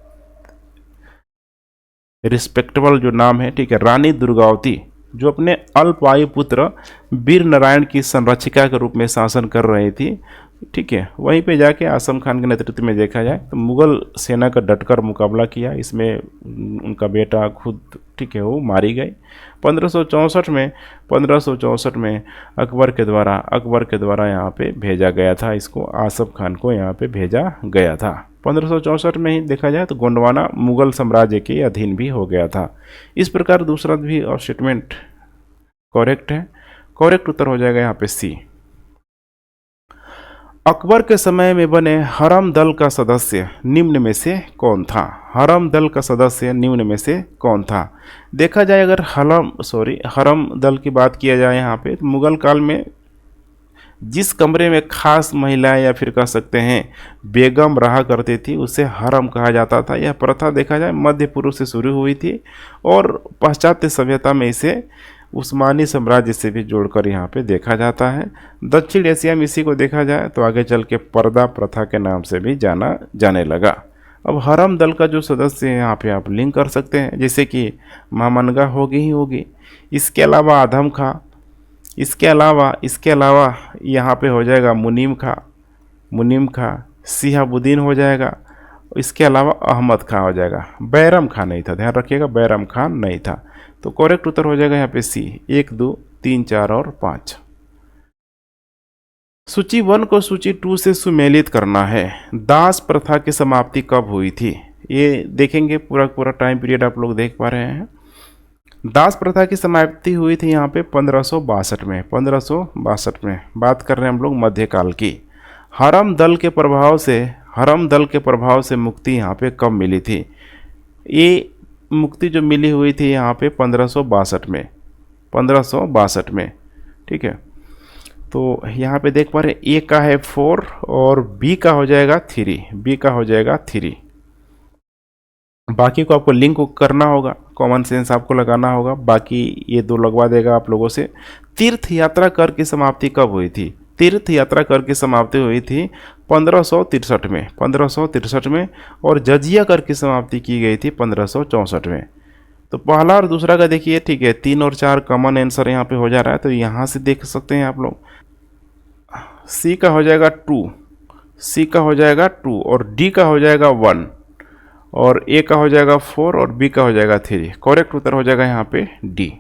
रिस्पेक्टेबल जो नाम है, ठीक है, रानी दुर्गावती, जो अपने अल्पायु पुत्र वीर नारायण की संरक्षिका के रूप में शासन कर रही थी, ठीक है, वहीं पे जाके आसम खान के नेतृत्व में देखा जाए तो मुगल सेना का डटकर मुकाबला किया। इसमें उनका बेटा खुद, ठीक है, वो मारी गई। 1564 में अकबर के द्वारा यहाँ पे भेजा गया था, इसको आसफ खान को यहाँ पे भेजा गया था। 1564 में ही देखा जाए तो गोंडवाना मुगल साम्राज्य के अधीन भी हो गया था। इस प्रकार दूसरा भी स्टेटमेंट करेक्ट है। करेक्ट उत्तर हो जाएगा यहाँ पे सी। अकबर के समय में बने हरम दल का सदस्य निम्न में से कौन था? हरम दल का सदस्य निम्न में से कौन था? देखा जाए अगर हरम दल की बात किया जाए यहाँ पे तो मुगल काल में जिस कमरे में खास महिलाएं या फिर कह सकते हैं बेगम रहा करती थी उसे हरम कहा जाता था। यह प्रथा देखा जाए मध्य पूर्व से शुरू हुई थी और पाश्चात्य सभ्यता में इसे उस्मानी साम्राज्य से भी जोड़कर यहाँ पे देखा जाता है। दक्षिण एशिया में इसी को देखा जाए तो आगे चल के पर्दा प्रथा के नाम से भी जाना जाने लगा। अब हरम दल का जो सदस्य है यहाँ पे आप लिंक कर सकते हैं, जैसे कि मामनगा होगी। इसके अलावा आदम खां, इसके अलावा यहाँ पे हो जाएगा मुनीम खां, सिहाबुद्दीन हो जाएगा। इसके अलावा अहमद खां हो जाएगा। बैरम खां नहीं था, ध्यान रखिएगा, बैरम खां नहीं था। तो करेक्ट उत्तर हो जाएगा यहाँ पे सी, 1, 2, 3, 4 और 5। सूची 1 को सूची 2 से सुमेलित करना है। दास प्रथा की समाप्ति कब हुई थी? ये देखेंगे, पूरा टाइम पीरियड आप लोग देख पा रहे हैं। दास प्रथा की समाप्ति हुई थी यहाँ पे 1562 में। 1562 में बात कर रहे हैं हम लोग मध्यकाल की। हरम दल के प्रभाव से मुक्ति यहाँ पे कब मिली थी? ये मुक्ति जो मिली हुई थी यहाँ पे 1562 में, ठीक है। तो यहाँ पे देख पा रहे हैं ए का है 4 और बी का हो जाएगा 3। बाकी को आपको लिंक करना होगा, कॉमन सेंस आपको लगाना होगा, बाकी ये 2 लगवा देगा आप लोगों से। तीर्थ यात्रा कर की समाप्ति कब हुई थी? तीर्थ यात्रा कर की समाप्ति हुई थी 1563 में और जजिया कर की समाप्ति की गई थी 1564 में। तो पहला और दूसरा का देखिए, ठीक है, 3 और 4 कॉमन आंसर यहाँ पे हो जा रहा है, तो यहाँ से देख सकते हैं आप लोग। सी का हो जाएगा 2, सी का हो जाएगा 2 और डी का हो जाएगा 1 और ए का हो जाएगा 4 और बी का हो जाएगा 3। करेक्ट उत्तर हो जाएगा यहाँ पे डी।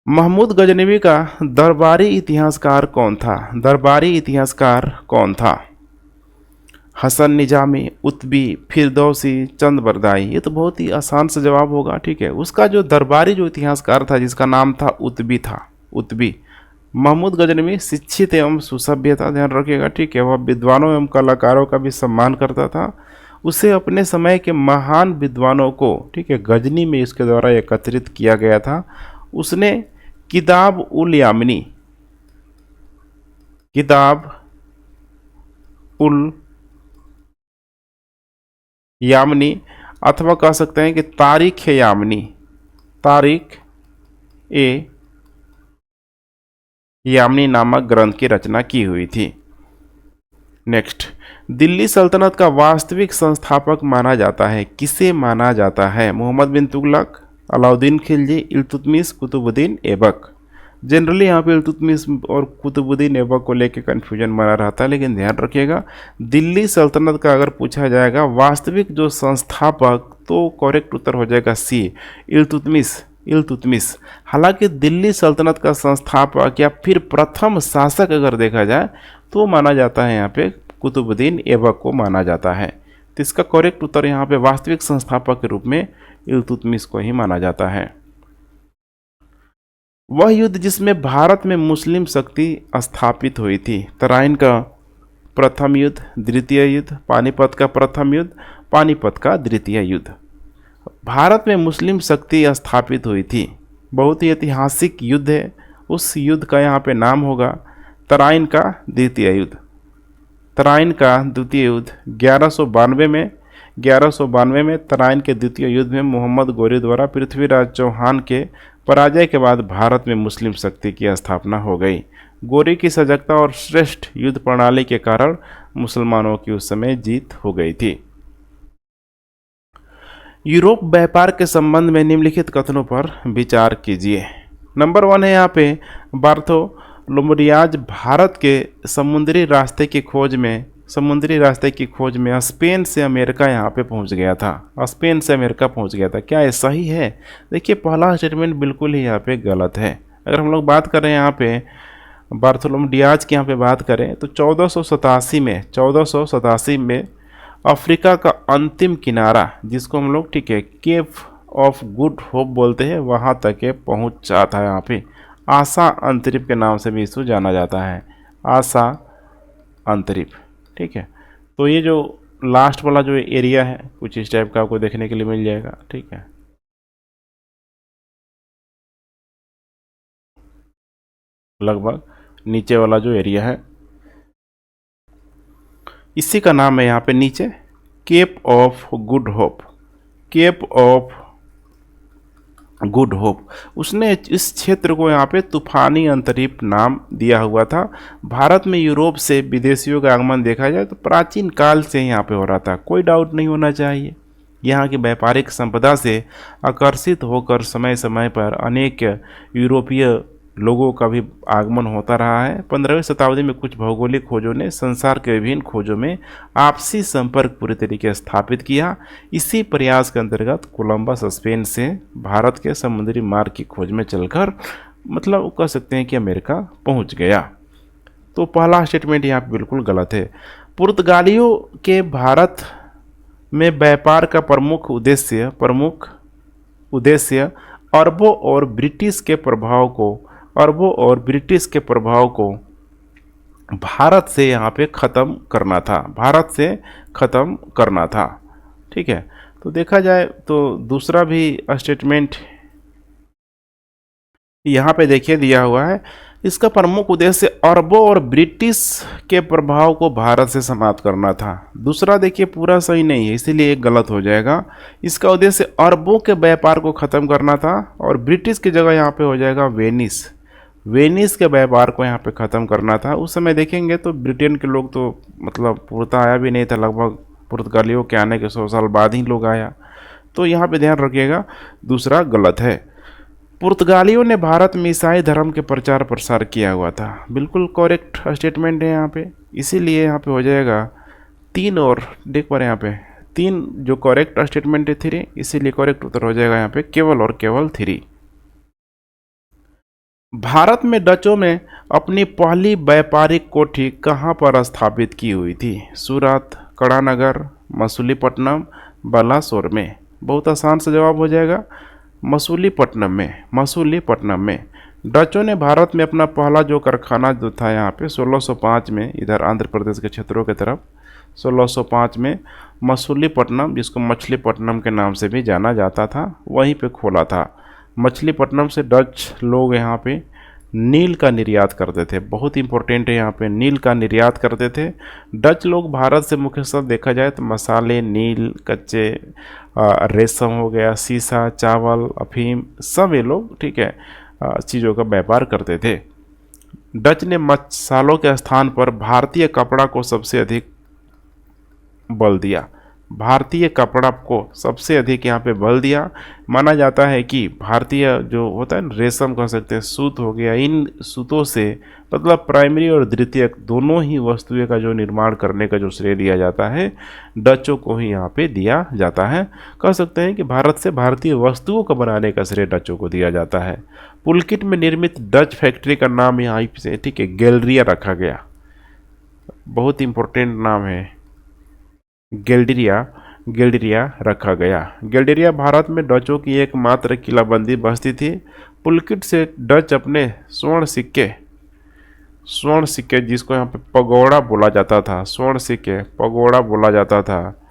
महमूद गजनवी का दरबारी इतिहासकार कौन था? दरबारी इतिहासकार कौन था? हसन निजामी, उत्बी, फिरदौसी, चंद बरदाई। ये तो बहुत ही आसान से जवाब होगा, ठीक है। उसका जो दरबारी जो इतिहासकार था जिसका नाम था उत्बी था, उत्बी। महमूद गजनवी शिक्षित एवं सुसभ्य था, ध्यान रखिएगा, ठीक है। वह विद्वानों एवं कलाकारों का भी सम्मान करता था। उसे अपने समय के महान विद्वानों को, ठीक है, गजनी में इसके द्वारा एकत्रित किया गया था। उसने किताब उल यामिनी, किताब उल यामिनी अथवा कह सकते हैं कि तारीख ए यामिनी, तारीख ए यामिनी नामक ग्रंथ की रचना की हुई थी। नेक्स्ट, दिल्ली सल्तनत का वास्तविक संस्थापक माना जाता है, किसे माना जाता है? मोहम्मद बिन तुगलक, अलाउद्दीन खिलजी, इल्तुतमिश, कुतुबुद्दीन ऐबक। जनरली यहाँ पे इल्तुतमिश और कुतुबुद्दीन ऐबक को लेकर कन्फ्यूजन बना रहता है, लेकिन ध्यान रखिएगा दिल्ली सल्तनत का अगर पूछा जाएगा वास्तविक जो संस्थापक, तो करेक्ट उत्तर हो जाएगा सी, इल्तुतमिश, इल्तुतमिश। हालांकि दिल्ली सल्तनत का संस्थापक या फिर प्रथम शासक अगर देखा जाए तो माना जाता है यहाँ पे कुतुबुद्दीन ऐबक को माना जाता है। तो इसका करेक्ट उत्तर यहाँ पे वास्तविक संस्थापक के रूप में इल्तुतमिश को ही माना जाता है। वह युद्ध जिसमें भारत में मुस्लिम शक्ति स्थापित हुई थी, तराइन का प्रथम युद्ध, द्वितीय युद्ध, पानीपत का प्रथम युद्ध, पानीपत का द्वितीय युद्ध। भारत में मुस्लिम शक्ति स्थापित हुई थी, बहुत ही ऐतिहासिक युद्ध है। उस युद्ध का यहाँ पे नाम होगा तराइन का द्वितीय युद्ध। तराइन का द्वितीय युद्ध 1192 में तराइन के द्वितीय युद्ध में मोहम्मद गोरी द्वारा पृथ्वीराज चौहान के पराजय के बाद भारत में मुस्लिम शक्ति की स्थापना हो गई। गोरी की सजगता और श्रेष्ठ युद्ध प्रणाली के कारण मुसलमानों की उस समय जीत हो गई थी। यूरोप व्यापार के संबंध में निम्नलिखित कथनों पर विचार कीजिए। नंबर 1 है यहाँ पे बार्थोलोमेडियाज भारत के समुद्री रास्ते की खोज में स्पेन से अमेरिका यहाँ पे पहुँच गया था, स्पेन से अमेरिका पहुँच गया था। क्या ये सही है? देखिए पहला स्टेटमेंट बिल्कुल ही यहाँ पे गलत है। अगर हम लोग बात करें यहाँ पे बार्थोलोमेडियाज की यहाँ पे बात करें तो 1487 में अफ्रीका का अंतिम किनारा, जिसको हम लोग, ठीक है, केप ऑफ गुड होप बोलते हैं, वहाँ तक के पहुँचा था। यहाँ पे आशा अंतरिप के नाम से भी इसको जाना जाता है, आशा अंतरिप, ठीक है। तो ये जो लास्ट वाला जो एरिया है कुछ इस टाइप का आपको देखने के लिए मिल जाएगा, ठीक है। लगभग नीचे वाला जो एरिया है इसी का नाम है यहाँ पे नीचे Cape of Good Hope, Cape of Good Hope. उसने इस क्षेत्र को यहाँ पे तूफानी अंतरिप नाम दिया हुआ था। भारत में यूरोप से विदेशियों का आगमन देखा जाए तो प्राचीन काल से यहाँ पे हो रहा था, कोई डाउट नहीं होना चाहिए। यहाँ की व्यापारिक संपदा से आकर्षित होकर समय समय पर अनेक यूरोपीय लोगों का भी आगमन होता रहा है। 15वीं शताब्दी में कुछ भौगोलिक खोजों ने संसार के विभिन्न खोजों में आपसी संपर्क पूरी तरीके से स्थापित किया। इसी प्रयास के अंतर्गत कोलंबस स्पेन से भारत के समुद्री मार्ग की खोज में चलकर, मतलब कह सकते हैं कि अमेरिका पहुंच गया। तो पहला स्टेटमेंट यहाँ पे बिल्कुल गलत है। पुर्तगालियों के भारत में व्यापार का प्रमुख उद्देश्य अरबों और ब्रिटिश के प्रभाव को भारत से यहाँ पे ख़त्म करना था, ठीक है। तो देखा जाए तो दूसरा भी स्टेटमेंट यहाँ पे देखिए दिया हुआ है, इसका प्रमुख उद्देश्य अरबों और ब्रिटिश के प्रभाव को भारत से समाप्त करना था। दूसरा देखिए पूरा सही नहीं है, इसीलिए एक गलत हो जाएगा। इसका उद्देश्य अरबों के व्यापार को ख़त्म करना था और ब्रिटिश की जगह यहाँ पे हो जाएगा वेनिस। वेनिस के व्यापार को यहाँ पे ख़त्म करना था। उस समय देखेंगे तो ब्रिटेन के लोग तो मतलब पूर्णतः आया भी नहीं था, लगभग पुर्तगालियों के आने के 100 साल बाद ही लोग आया। तो यहाँ पे ध्यान रखिएगा, दूसरा गलत है। पुर्तगालियों ने भारत में ईसाई धर्म के प्रचार प्रसार किया हुआ था, बिल्कुल करेक्ट स्टेटमेंट है यहाँ पे। इसीलिए यहाँ पे हो जाएगा 3, और देख पा रहे हैं यहाँ पे 3 जो करेक्ट स्टेटमेंट है 3, इसीलिए करेक्ट उत्तर हो जाएगा यहाँ पे केवल और केवल 3। भारत में डचों में अपनी पहली व्यापारिक कोठी कहाँ पर स्थापित की हुई थी? सूरत, कड़ानगर, मसूलीपट्टनम, बालासोर में। बहुत आसान से जवाब हो जाएगा मसूलीपट्टनम में। मसूलीपट्टनम में डचों ने भारत में अपना पहला जो कारखाना जो था यहाँ पे 1605 में, इधर आंध्र प्रदेश के क्षेत्रों की तरफ 1605 में मसूलीपट्टनम, जिसको मछलीपट्टनम के नाम से भी जाना जाता था, वहीं पे खोला था। मछलीपट्टनम से डच लोग यहाँ पे नील का निर्यात करते थे। बहुत इंपॉर्टेंट है, यहाँ पे नील का निर्यात करते थे डच लोग। भारत से मुख्यतः देखा जाए तो मसाले, नील, कच्चे रेशम हो गया, सीसा, चावल, अफीम, सब ये लोग ठीक है चीज़ों का व्यापार करते थे। डच ने मसालों के स्थान पर भारतीय कपड़ा को सबसे अधिक बल दिया। भारतीय कपड़ा को सबसे अधिक यहाँ पे बल दिया। माना जाता है कि भारतीय जो होता है रेशम कह सकते हैं, सूत हो गया, इन सूतों से मतलब प्राइमरी और द्वितीयक दोनों ही वस्तुएं का जो निर्माण करने का जो श्रेय दिया जाता है डचों को ही यहाँ पे दिया जाता है। कह सकते हैं कि भारत से भारतीय वस्तुओं को बनाने का श्रेय डचों को दिया जाता है। पुलकिट में निर्मित डच फैक्ट्री का नाम यहाँ से ठीक है गैलरिया रखा गया। बहुत इंपॉर्टेंट नाम है, गेल्डरिया रखा गया। गेल्डरिया भारत में डचों की एकमात्र किलाबंदी बस्ती थी। पुलकिट से डच अपने स्वर्ण सिक्के जिसको यहाँ पे पगोड़ा बोला जाता था, स्वर्ण सिक्के पगोड़ा बोला जाता था,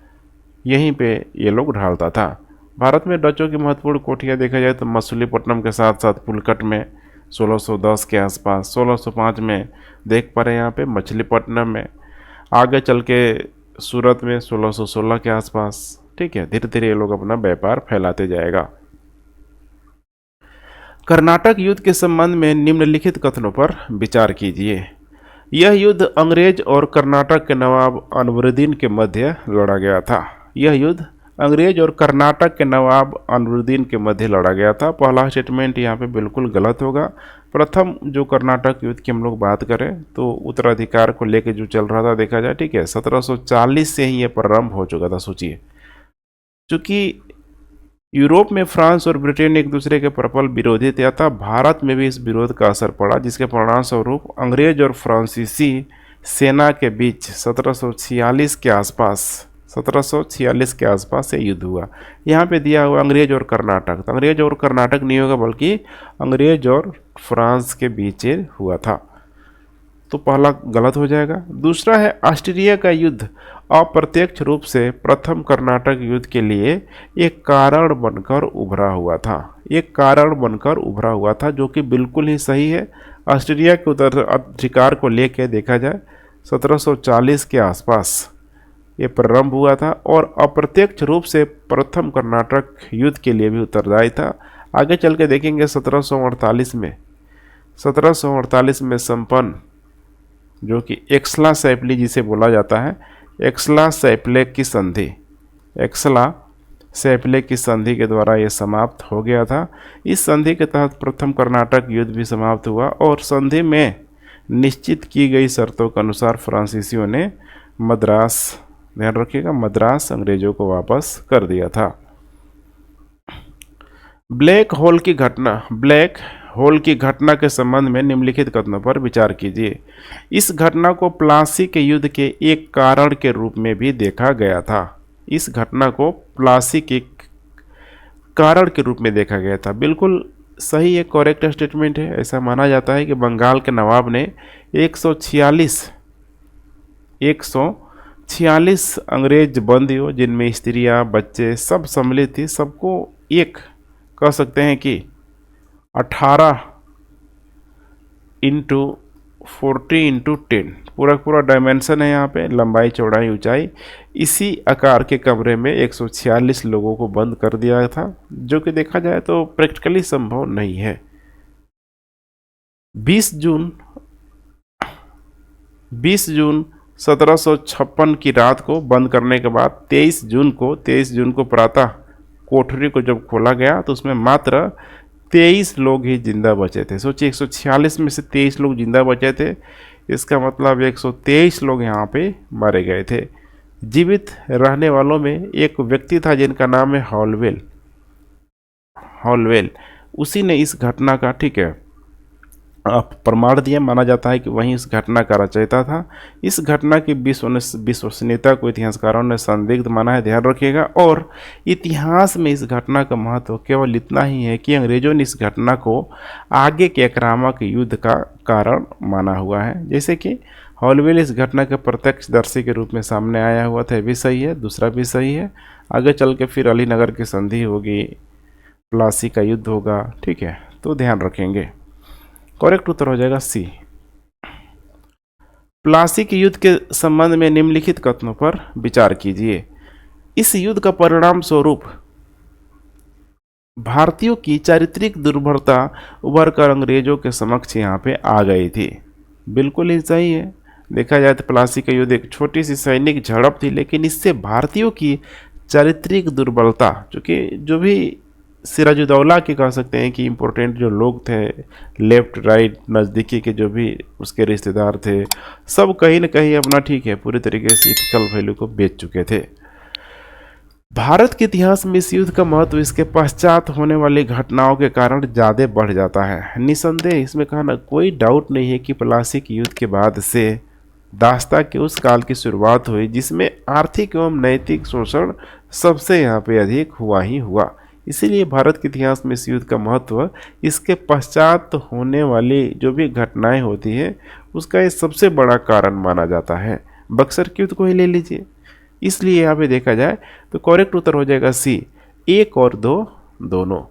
यहीं पे ये लोग ढालता था। भारत में डचों की महत्वपूर्ण कोठियाँ देखा जाए तो मसूलीपट्टनम के साथ साथ पुलकट में 1610 के आसपास, 1605 में देख पा रहे हैं यहाँ पे मछलीपट्टनम में, आगे चल के सूरत में 1616 के आसपास। ठीक है, धीरे धीरे ये लोग अपना व्यापार फैलाते जाएगा। कर्नाटक युद्ध के संबंध में निम्नलिखित कथनों पर विचार कीजिए। यह युद्ध अंग्रेज और कर्नाटक के नवाब अनवरुद्दीन के मध्य लड़ा गया था। यह युद्ध अंग्रेज और कर्नाटक के नवाब अनवरुद्दीन के मध्य लड़ा गया था। पहला स्टेटमेंट यहाँ पे बिल्कुल गलत होगा। प्रथम जो कर्नाटक युद्ध की हम लोग बात करें तो उत्तराधिकार को लेकर जो चल रहा था देखा जाए, ठीक है, 1740 से ही ये प्रारंभ हो चुका था। सोचिए, चूंकि यूरोप में फ्रांस और ब्रिटेन एक दूसरे के प्रबल विरोधी थे, अतः भारत में भी इस विरोध का असर पड़ा, जिसके परिणाम स्वरूप अंग्रेज और फ्रांसीसी सेना के बीच 1746 के आसपास ये युद्ध हुआ। यहाँ पे दिया हुआ अंग्रेज और कर्नाटक, तो अंग्रेज और कर्नाटक नहीं होगा बल्कि अंग्रेज और फ्रांस के बीच हुआ था, तो पहला गलत हो जाएगा। दूसरा है ऑस्ट्रिया का युद्ध अप्रत्यक्ष रूप से प्रथम कर्नाटक युद्ध के लिए एक कारण बनकर उभरा हुआ था, जो कि बिल्कुल ही सही है। ऑस्ट्रिया के उत्तराधिकार को लेकर देखा जाए 1740 के आसपास ये प्रारंभ हुआ था और अप्रत्यक्ष रूप से प्रथम कर्नाटक युद्ध के लिए भी उत्तरदायी था। आगे चल के देखेंगे 1748 में संपन्न जो कि एक्सला सैपली जिसे बोला जाता है, एक्सला सैपले की संधि के द्वारा ये समाप्त हो गया था। इस संधि के तहत प्रथम कर्नाटक युद्ध भी समाप्त हुआ और संधि में निश्चित की गई शर्तों के अनुसार फ्रांसीसियों ने मद्रास, ध्यान रखिएगा, मद्रास अंग्रेजों को वापस कर दिया था। ब्लैक होल की घटना के संबंध में निम्नलिखित कथनों पर विचार कीजिए। इस घटना को प्लासी के युद्ध के एक कारण के रूप में भी देखा गया था। इस घटना को प्लासी के कारण के रूप में देखा गया था। बिल्कुल सही एक करेक्ट स्टेटमेंट है। ऐसा माना जाता है कि बंगाल के नवाब ने 146 अंग्रेज बंदियों, जिनमें स्त्रियां, बच्चे सब सम्मिलित थी, सबको एक कह सकते हैं कि 18 इंटू 40 इंटू 10 पूरा डायमेंशन है यहाँ पे, लंबाई, चौड़ाई, ऊंचाई, इसी आकार के कमरे में 146 लोगों को बंद कर दिया था, जो कि देखा जाए तो प्रैक्टिकली संभव नहीं है। 20 जून 20 जून 1756 की रात को बंद करने के बाद 23 जून को प्रातः कोठरी को जब खोला गया तो उसमें मात्र 23 लोग ही जिंदा बचे थे। सोचिए 146 में से 23 लोग जिंदा बचे थे, इसका मतलब 123 लोग यहाँ पे मारे गए थे। जीवित रहने वालों में एक व्यक्ति था जिनका नाम है हॉलवेल। उसी ने इस घटना का, ठीक है, प्रमाण दिया। माना जाता है कि वहीं इस घटना का रचयिता था। इस घटना की विश्वसनीयता को इतिहासकारों ने संदिग्ध माना है, ध्यान रखिएगा। और इतिहास में इस घटना का महत्व केवल इतना ही है कि अंग्रेजों ने इस घटना को आगे के आक्रामक युद्ध का कारण माना हुआ है। जैसे कि हॉलवेल इस घटना के प्रत्यक्षदर्शी के रूप में सामने आया हुआ था, भी सही है। दूसरा भी सही है। आगे चल के फिर अलीनगर की संधि होगी, प्लासी का युद्ध होगा, ठीक है, तो ध्यान रखेंगे। करेक्ट उत्तर हो जाएगा सी। प्लासी के युद्ध के संबंध में निम्नलिखित कथनों पर विचार कीजिए। इस युद्ध का परिणाम स्वरूप भारतीयों की चारित्रिक दुर्बलता उभर कर अंग्रेजों के समक्ष यहाँ पे आ गई थी। बिल्कुल ही सही है। देखा जाए तो प्लासी का युद्ध एक छोटी सी सैनिक झड़प थी, लेकिन इससे भारतीयों की चारित्रिक दुर्बलता, चूँकि जो भी सिराजुद्दौला के कह सकते हैं कि इम्पोर्टेंट जो लोग थे, लेफ्ट राइट नज़दीकी के जो भी उसके रिश्तेदार थे, सब कहीं ना कहीं अपना, ठीक है, पूरी तरीके से इथिकल वैल्यू को बेच चुके थे। भारत के इतिहास में इस युद्ध का महत्व इसके पश्चात होने वाली घटनाओं के कारण ज़्यादा बढ़ जाता है। निसंदेह इसमें कहना कोई डाउट नहीं है कि प्लासी के युद्ध के बाद से दास्ता के उस काल की शुरुआत हुई जिसमें आर्थिक एवं नैतिक शोषण सबसे यहाँ पे अधिक हुआ ही हुआ। इसीलिए भारत के इतिहास में इस युद्ध का महत्व इसके पश्चात होने वाली जो भी घटनाएं होती है उसका ये सबसे बड़ा कारण माना जाता है। बक्सर के युद्ध को ही ले लीजिए। इसलिए यहाँ पे देखा जाए तो करेक्ट उत्तर हो जाएगा सी, 1 और 2 दोनों।